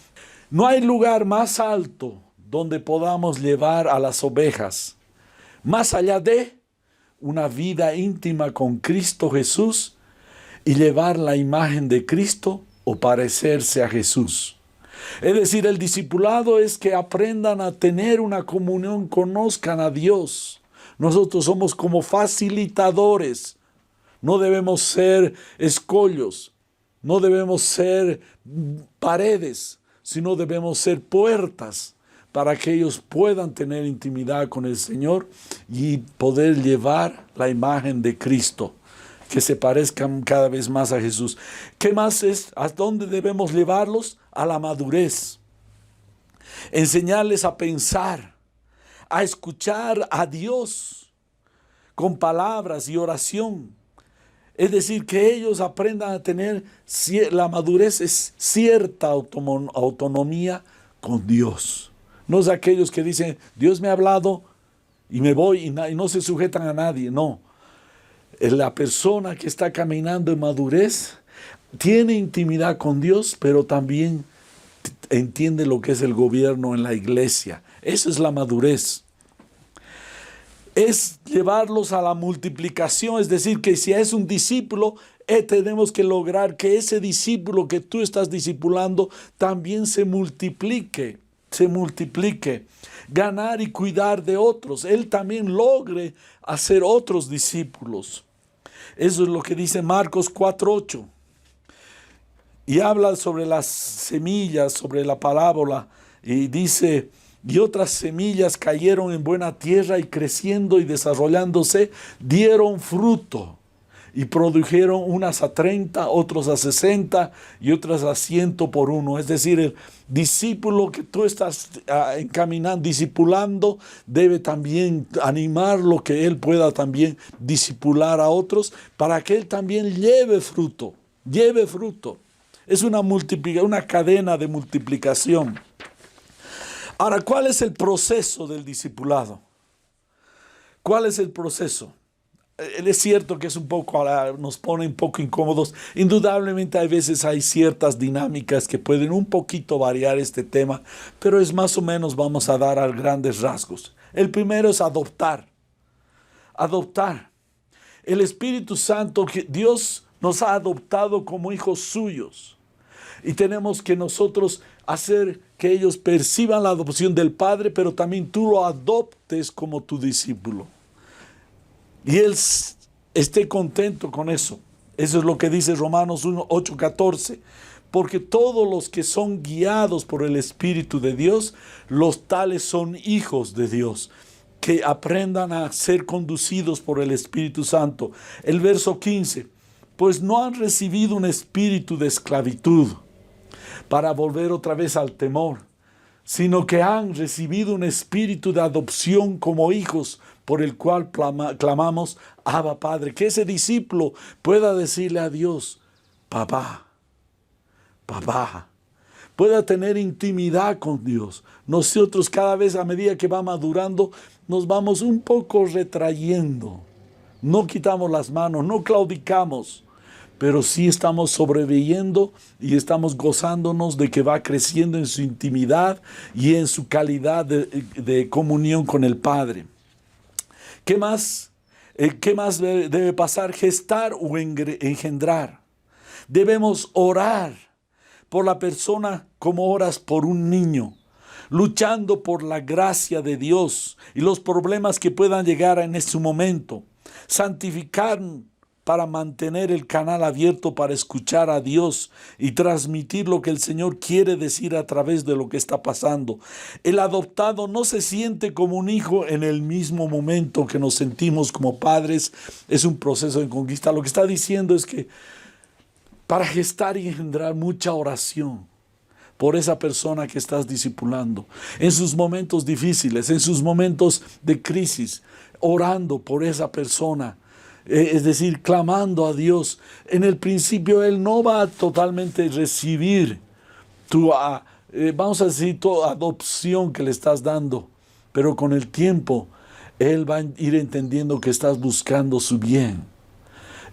no hay lugar más alto donde podamos llevar a las ovejas, más allá de una vida íntima con Cristo Jesús y llevar la imagen de Cristo o parecerse a Jesús. Es decir, el discipulado es que aprendan a tener una comunión, conozcan a Dios. Nosotros somos como facilitadores. No debemos ser escollos, no debemos ser paredes, sino debemos ser puertas para que ellos puedan tener intimidad con el Señor y poder llevar la imagen de Cristo, que se parezcan cada vez más a Jesús. ¿Qué más es? ¿A dónde debemos llevarlos? A la madurez. Enseñarles a pensar, a escuchar a Dios con palabras y oración. Es decir, que ellos aprendan a tener, la madurez es cierta autonomía con Dios. No es aquellos que dicen, Dios me ha hablado y me voy y no se sujetan a nadie. No. La persona que está caminando en madurez tiene intimidad con Dios, pero también entiende lo que es el gobierno en la iglesia. Esa es la madurez. Es llevarlos a la multiplicación, es decir, que si es un discípulo, tenemos que lograr que ese discípulo que tú estás discipulando también se multiplique. Ganar y cuidar de otros. Él también logre hacer otros discípulos. Eso es lo que dice Marcos 4:8. y habla sobre las semillas, sobre la parábola, y dice, y otras semillas cayeron en buena tierra y creciendo y desarrollándose, dieron fruto. Y produjeron unas a 30, otros a 60 y otras a 100 por uno. Es decir, el discípulo que tú estás encaminando, discipulando, debe también animar lo que él pueda también discipular a otros para que él también lleve fruto, lleve fruto. Es una cadena de multiplicación. Ahora, ¿cuál es el proceso del discipulado? ¿Cuál es el proceso? Es cierto que es un poco, nos pone un poco incómodos. Indudablemente hay veces hay ciertas dinámicas que pueden un poquito variar este tema, pero es más o menos, vamos a dar a grandes rasgos. El primero es adoptar. Adoptar. El Espíritu Santo, Dios nos ha adoptado como hijos suyos. Y tenemos que nosotros hacer que ellos perciban la adopción del Padre, pero también tú lo adoptes como tu discípulo. Y él esté contento con eso. Eso es lo que dice Romanos 8:14. Porque todos los que son guiados por el Espíritu de Dios, los tales son hijos de Dios. Que aprendan a ser conducidos por el Espíritu Santo. El verso 15. Pues no han recibido un espíritu de esclavitud para volver otra vez al temor, sino que han recibido un espíritu de adopción como hijos, por el cual clamamos, Abba Padre. Que ese discípulo pueda decirle a Dios, papá, papá. Pueda tener intimidad con Dios. Nosotros cada vez a medida que va madurando, nos vamos un poco retrayendo. No quitamos las manos, no claudicamos, pero sí estamos sobreviviendo y estamos gozándonos de que va creciendo en su intimidad y en su calidad de comunión con el Padre. ¿Qué más debe pasar? Gestar o engendrar. Debemos orar por la persona como oras por un niño, luchando por la gracia de Dios y los problemas que puedan llegar en ese momento. Santificar para mantener el canal abierto para escuchar a Dios y transmitir lo que el Señor quiere decir a través de lo que está pasando. El adoptado no se siente como un hijo en el mismo momento que nos sentimos como padres. Es un proceso de conquista. Lo que está diciendo es que para gestar y engendrar mucha oración por esa persona que estás discipulando, en sus momentos difíciles, en sus momentos de crisis, orando por esa persona. Es decir, clamando a Dios. En el principio Él no va a totalmente recibir tu adopción que le estás dando, pero con el tiempo Él va a ir entendiendo que estás buscando su bien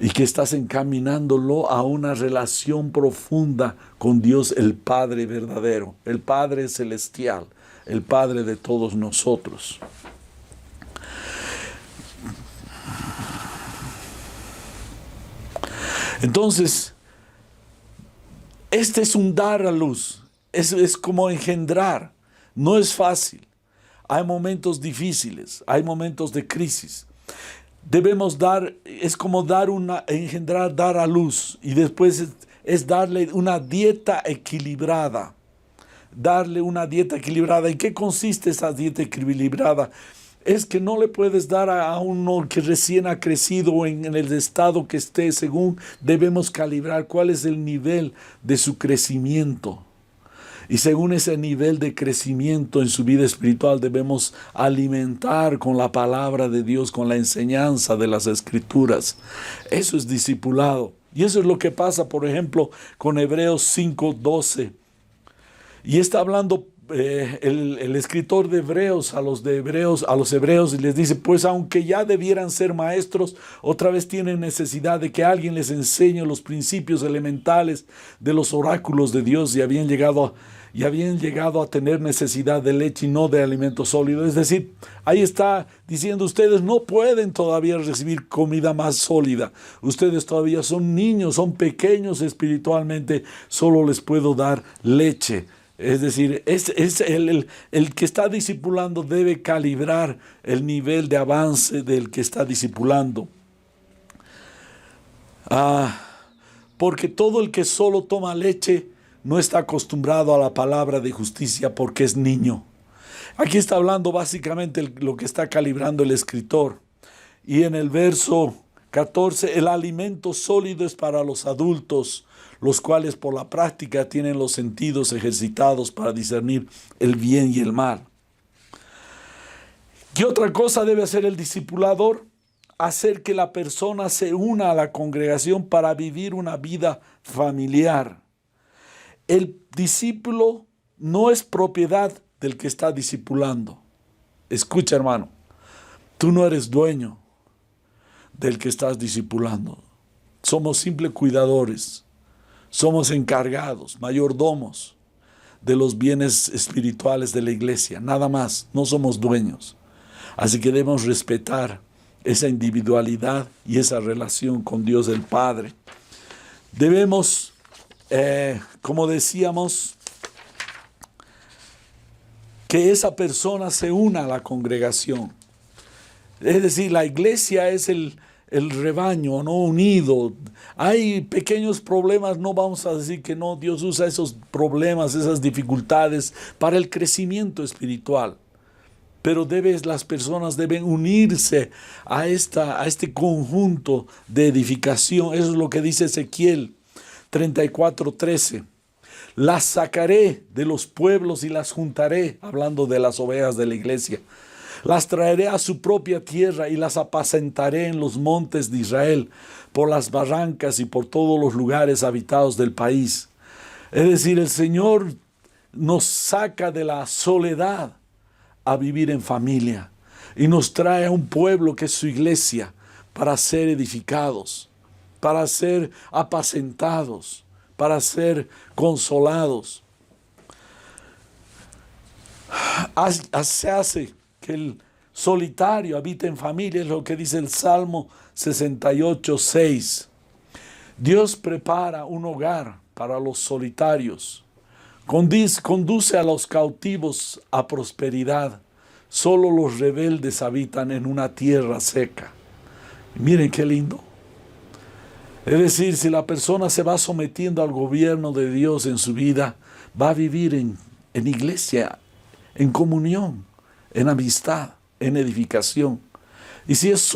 y que estás encaminándolo a una relación profunda con Dios, el Padre verdadero, el Padre celestial, el Padre de todos nosotros. Entonces, este es un dar a luz, es como engendrar, no es fácil. Hay momentos difíciles, hay momentos de crisis. Debemos dar, es como engendrar, dar a luz, y después es darle una dieta equilibrada. Darle una dieta equilibrada. ¿En qué consiste esa dieta equilibrada? Es que no le puedes dar a uno que recién ha crecido en el estado que esté, según debemos calibrar cuál es el nivel de su crecimiento. Y según ese nivel de crecimiento en su vida espiritual debemos alimentar con la palabra de Dios, con la enseñanza de las Escrituras. Eso es discipulado. Y eso es lo que pasa, por ejemplo, con Hebreos 5:12. Y está hablando el escritor de Hebreos a los hebreos y les dice, pues aunque ya debieran ser maestros, otra vez tienen necesidad de que alguien les enseñe los principios elementales de los oráculos de Dios y habían llegado a tener necesidad de leche y no de alimento sólido. Es decir, ahí está diciendo, ustedes no pueden todavía recibir comida más sólida. Ustedes todavía son niños, son pequeños espiritualmente, solo les puedo dar leche. Es decir, el que está discipulando debe calibrar el nivel de avance del que está discipulando. porque todo el que solo toma leche no está acostumbrado a la palabra de justicia porque es niño. Aquí está hablando básicamente lo que está calibrando el escritor. Y en el verso 14, el alimento sólido es para los adultos, los cuales por la práctica tienen los sentidos ejercitados para discernir el bien y el mal. ¿Qué otra cosa debe hacer el discipulador? Hacer que la persona se una a la congregación para vivir una vida familiar. El discípulo no es propiedad del que está discipulando. Escucha, hermano, tú no eres dueño del que estás discipulando. Somos simples cuidadores, somos encargados, mayordomos de los bienes espirituales de la iglesia, nada más, no somos dueños. Así que debemos respetar esa individualidad y esa relación con Dios el Padre. Debemos, como decíamos, que esa persona se una a la congregación. Es decir, la iglesia es el rebaño, no unido. Hay pequeños problemas, no vamos a decir que no, Dios usa esos problemas, esas dificultades para el crecimiento espiritual. Pero las personas deben unirse a este conjunto de edificación. Eso es lo que dice Ezequiel 34:13. Las sacaré de los pueblos y las juntaré, hablando de las ovejas de la iglesia. Las traeré a su propia tierra y las apacentaré en los montes de Israel, por las barrancas y por todos los lugares habitados del país. Es decir, el Señor nos saca de la soledad a vivir en familia y nos trae a un pueblo que es su iglesia para ser edificados, para ser apacentados, para ser consolados. Se hace que el solitario habite en familia, es lo que dice el Salmo 68:6. Dios prepara un hogar para los solitarios. Conduce a los cautivos a prosperidad. Solo los rebeldes habitan en una tierra seca. Miren qué lindo. Es decir, si la persona se va sometiendo al gobierno de Dios en su vida, va a vivir en iglesia, en comunión, en amistad, en edificación. Y si es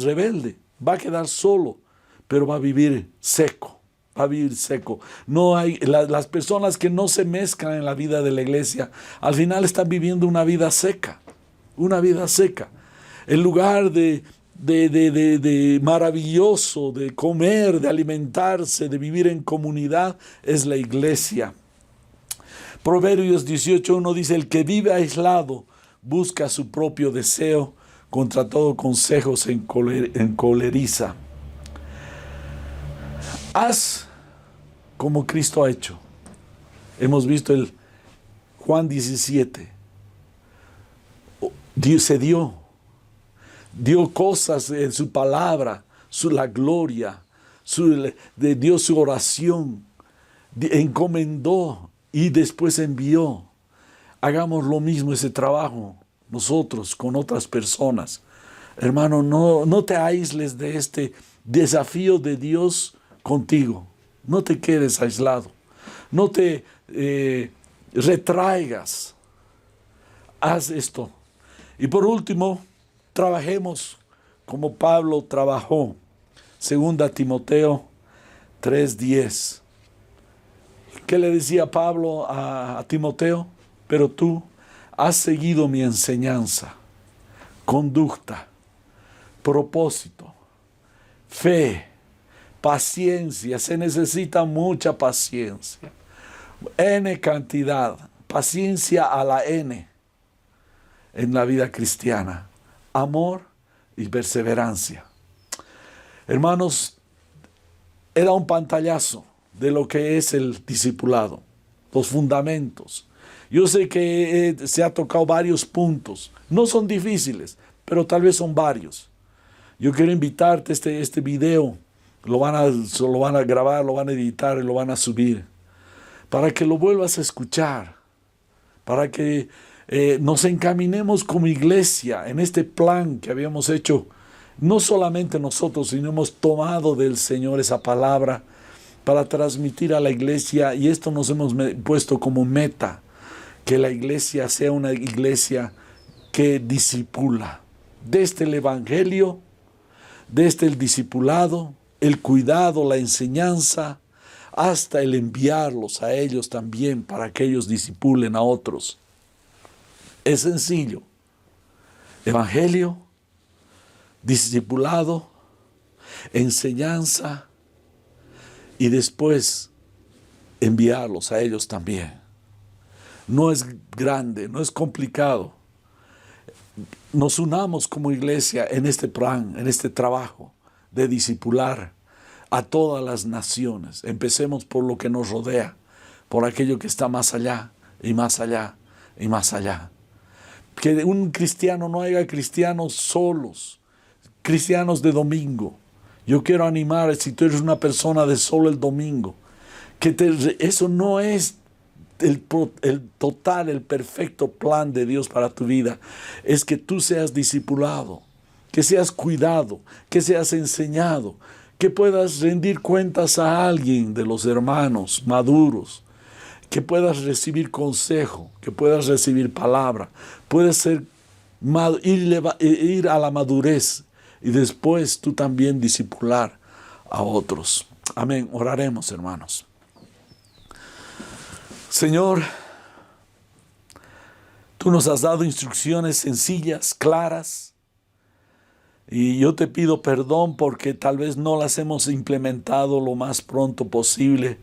rebelde, va a quedar solo, pero va a vivir seco. Va a vivir seco. No hay, las personas que no se mezclan en la vida de la iglesia, al final están viviendo una vida seca. Una vida seca. En lugar de maravilloso, de comer, de alimentarse, de vivir en comunidad, es la iglesia. Proverbios 18:1 dice: el que vive aislado busca su propio deseo, contra todo consejo se encoleriza. Haz como Cristo ha hecho. Hemos visto el Juan 17. Dios se dio cosas en su palabra, la gloria, dio su oración, encomendó y después envió. Hagamos lo mismo, ese trabajo, nosotros con otras personas. Hermano, no te aísles de este desafío de Dios contigo. No te quedes aislado. No te retraigas. Haz esto. Y por último, trabajemos como Pablo trabajó. 2 Timoteo 3:10. ¿Qué le decía Pablo a Timoteo? Pero tú has seguido mi enseñanza, conducta, propósito, fe, paciencia. Se necesita mucha paciencia. N cantidad. Paciencia a la N en la vida cristiana. Amor y perseverancia. Hermanos, era un pantallazo de lo que es el discipulado, los fundamentos. Yo sé que se ha tocado varios puntos. No son difíciles, pero tal vez son varios. Yo quiero invitarte a este video. Lo van a grabar, lo van a editar y lo van a subir. Para que lo vuelvas a escuchar. Para que nos encaminemos como iglesia en este plan que habíamos hecho. No solamente nosotros, sino hemos tomado del Señor esa palabra para transmitir a la iglesia, y esto nos hemos puesto como meta, que la iglesia sea una iglesia que discipula. Desde el evangelio, desde el discipulado, el cuidado, la enseñanza, hasta el enviarlos a ellos también para que ellos discipulen a otros. Es sencillo. Evangelio, discipulado, enseñanza y después enviarlos a ellos también. No es grande, no es complicado. Nos unamos como iglesia en este plan, en este trabajo de discipular a todas las naciones. Empecemos por lo que nos rodea, por aquello que está más allá y más allá y más allá. Que un cristiano no haya cristianos solos, cristianos de domingo. Yo quiero animar, si tú eres una persona de solo el domingo, eso no es el total, el perfecto plan de Dios para tu vida. Es que tú seas discipulado, que seas cuidado, que seas enseñado, que puedas rendir cuentas a alguien de los hermanos maduros, que puedas recibir consejo, que puedas recibir palabra, puedes ir a la madurez y después tú también discipular a otros. Amén. Oraremos, hermanos. Señor, tú nos has dado instrucciones sencillas, claras, y yo te pido perdón porque tal vez no las hemos implementado lo más pronto posible.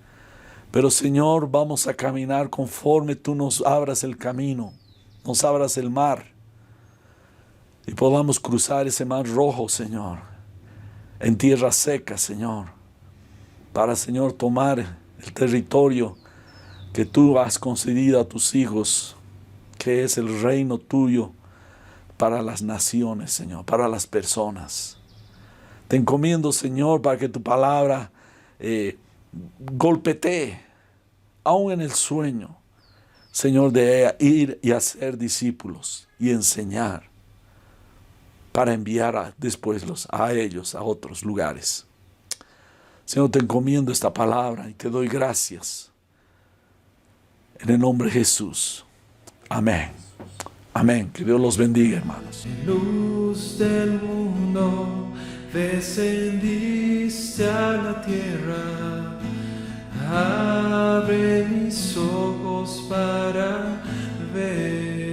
Pero Señor, vamos a caminar conforme tú nos abras el camino, nos abras el mar y podamos cruzar ese mar rojo, Señor, en tierra seca, Señor, para, Señor, tomar el territorio que tú has concedido a tus hijos, que es el reino tuyo para las naciones, Señor, para las personas. Te encomiendo, Señor, para que tu palabra golpetee, aún en el sueño, Señor, de ir y hacer discípulos y enseñar para enviar después a ellos a otros lugares. Señor, te encomiendo esta palabra y te doy gracias. En el nombre de Jesús. Amén. Amén. Que Dios los bendiga, hermanos. Luz del mundo, descendiste a la tierra. Abre mis ojos para ver.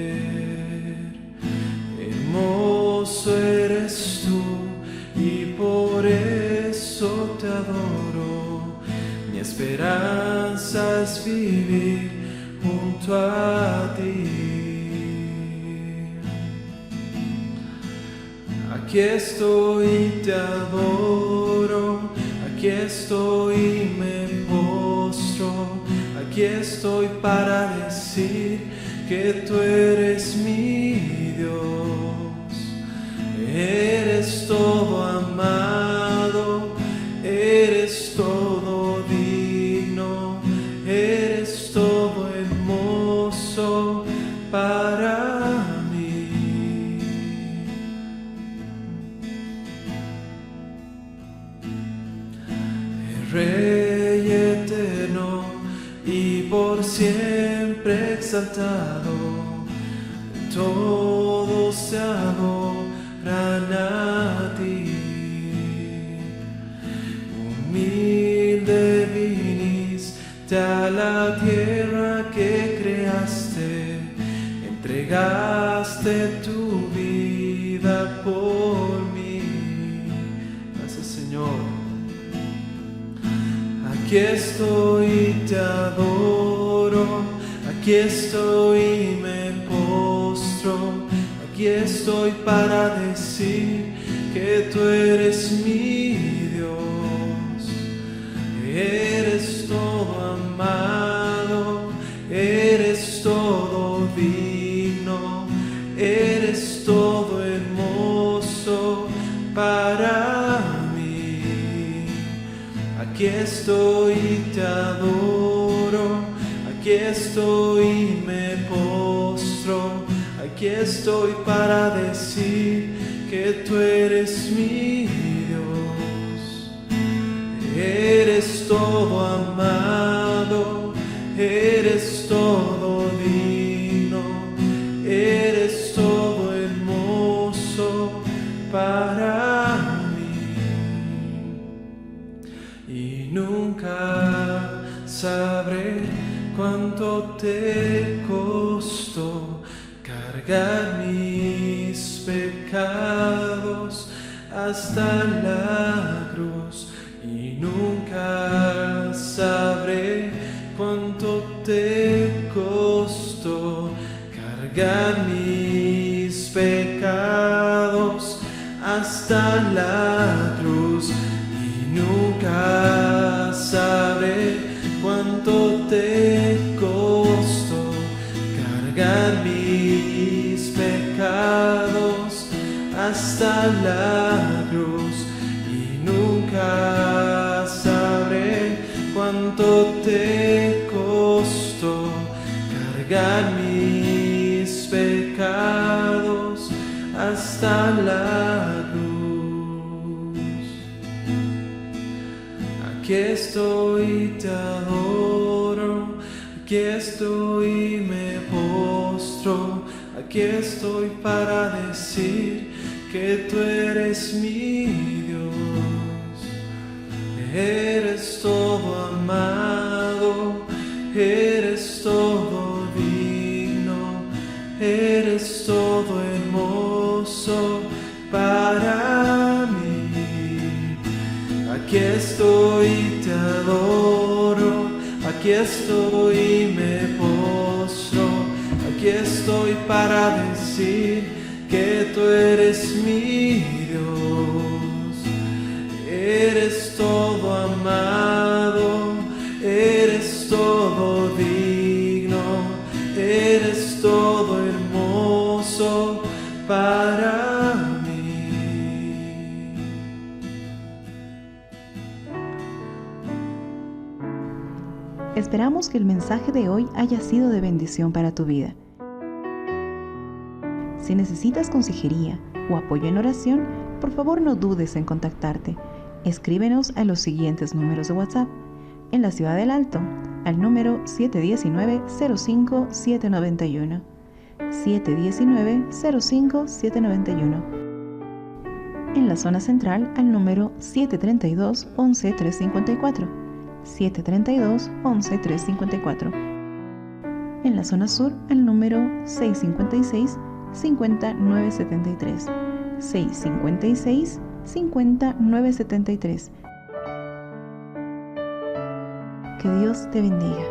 Hermoso eres tú y por eso te adoro. Mi esperanza es vivir junto a ti. Aquí estoy y te adoro, aquí estoy y me postro, aquí estoy para decir que tú eres mi Dios. Eres todo amado, eres todo digno, eres todo hermoso para mí. Rey eterno y por siempre exaltado, todos se adoran a ti. Humilde viniste a la tierra que creaste, entregaste tu vida por mí. Gracias, Señor. Aquí estoy y te adoro, aquí estoy y me postro, aquí estoy para decir que tú eres mi Dios. Eres todo amado, eres todo digno, eres todo hermoso para mí. Aquí estoy y te adoro, aquí estoy y me postro, aquí estoy para decir que tú eres mi Dios. Eres todo amado, eres todo digno, eres todo hermoso para mí. Y nunca sabré cuánto te costó cargar mis pecados hasta la cruz. Y nunca sabré cuánto te costó cargar mis pecados hasta la cruz. Y nunca sabré cuánto te costó cargar mis pecados hasta la cruz. Y nunca sabré cuánto te costó cargar mis pecados hasta la cruz. Aquí estoy, te adoro, aquí estoy y me postro, aquí estoy para decir que tú eres mi Dios. Eres todo amado, eres todo digno, eres todo hermoso para mí. Aquí estoy, te adoro, aquí estoy y me postro, aquí estoy para decir que tú eres mi Dios. Eres todo amado, eres todo digno, eres todo hermoso para mí. Esperamos que el mensaje de hoy haya sido de bendición para tu vida. Si necesitas consejería o apoyo en oración, por favor no dudes en contactarte. Escríbenos a los siguientes números de WhatsApp. En la Ciudad del Alto, al número 719-05-791. 719-05-791. En la zona central, al número 732-11-354. 732-11-354. En la zona sur, al número 656-5973. 656-5973. Que Dios te bendiga.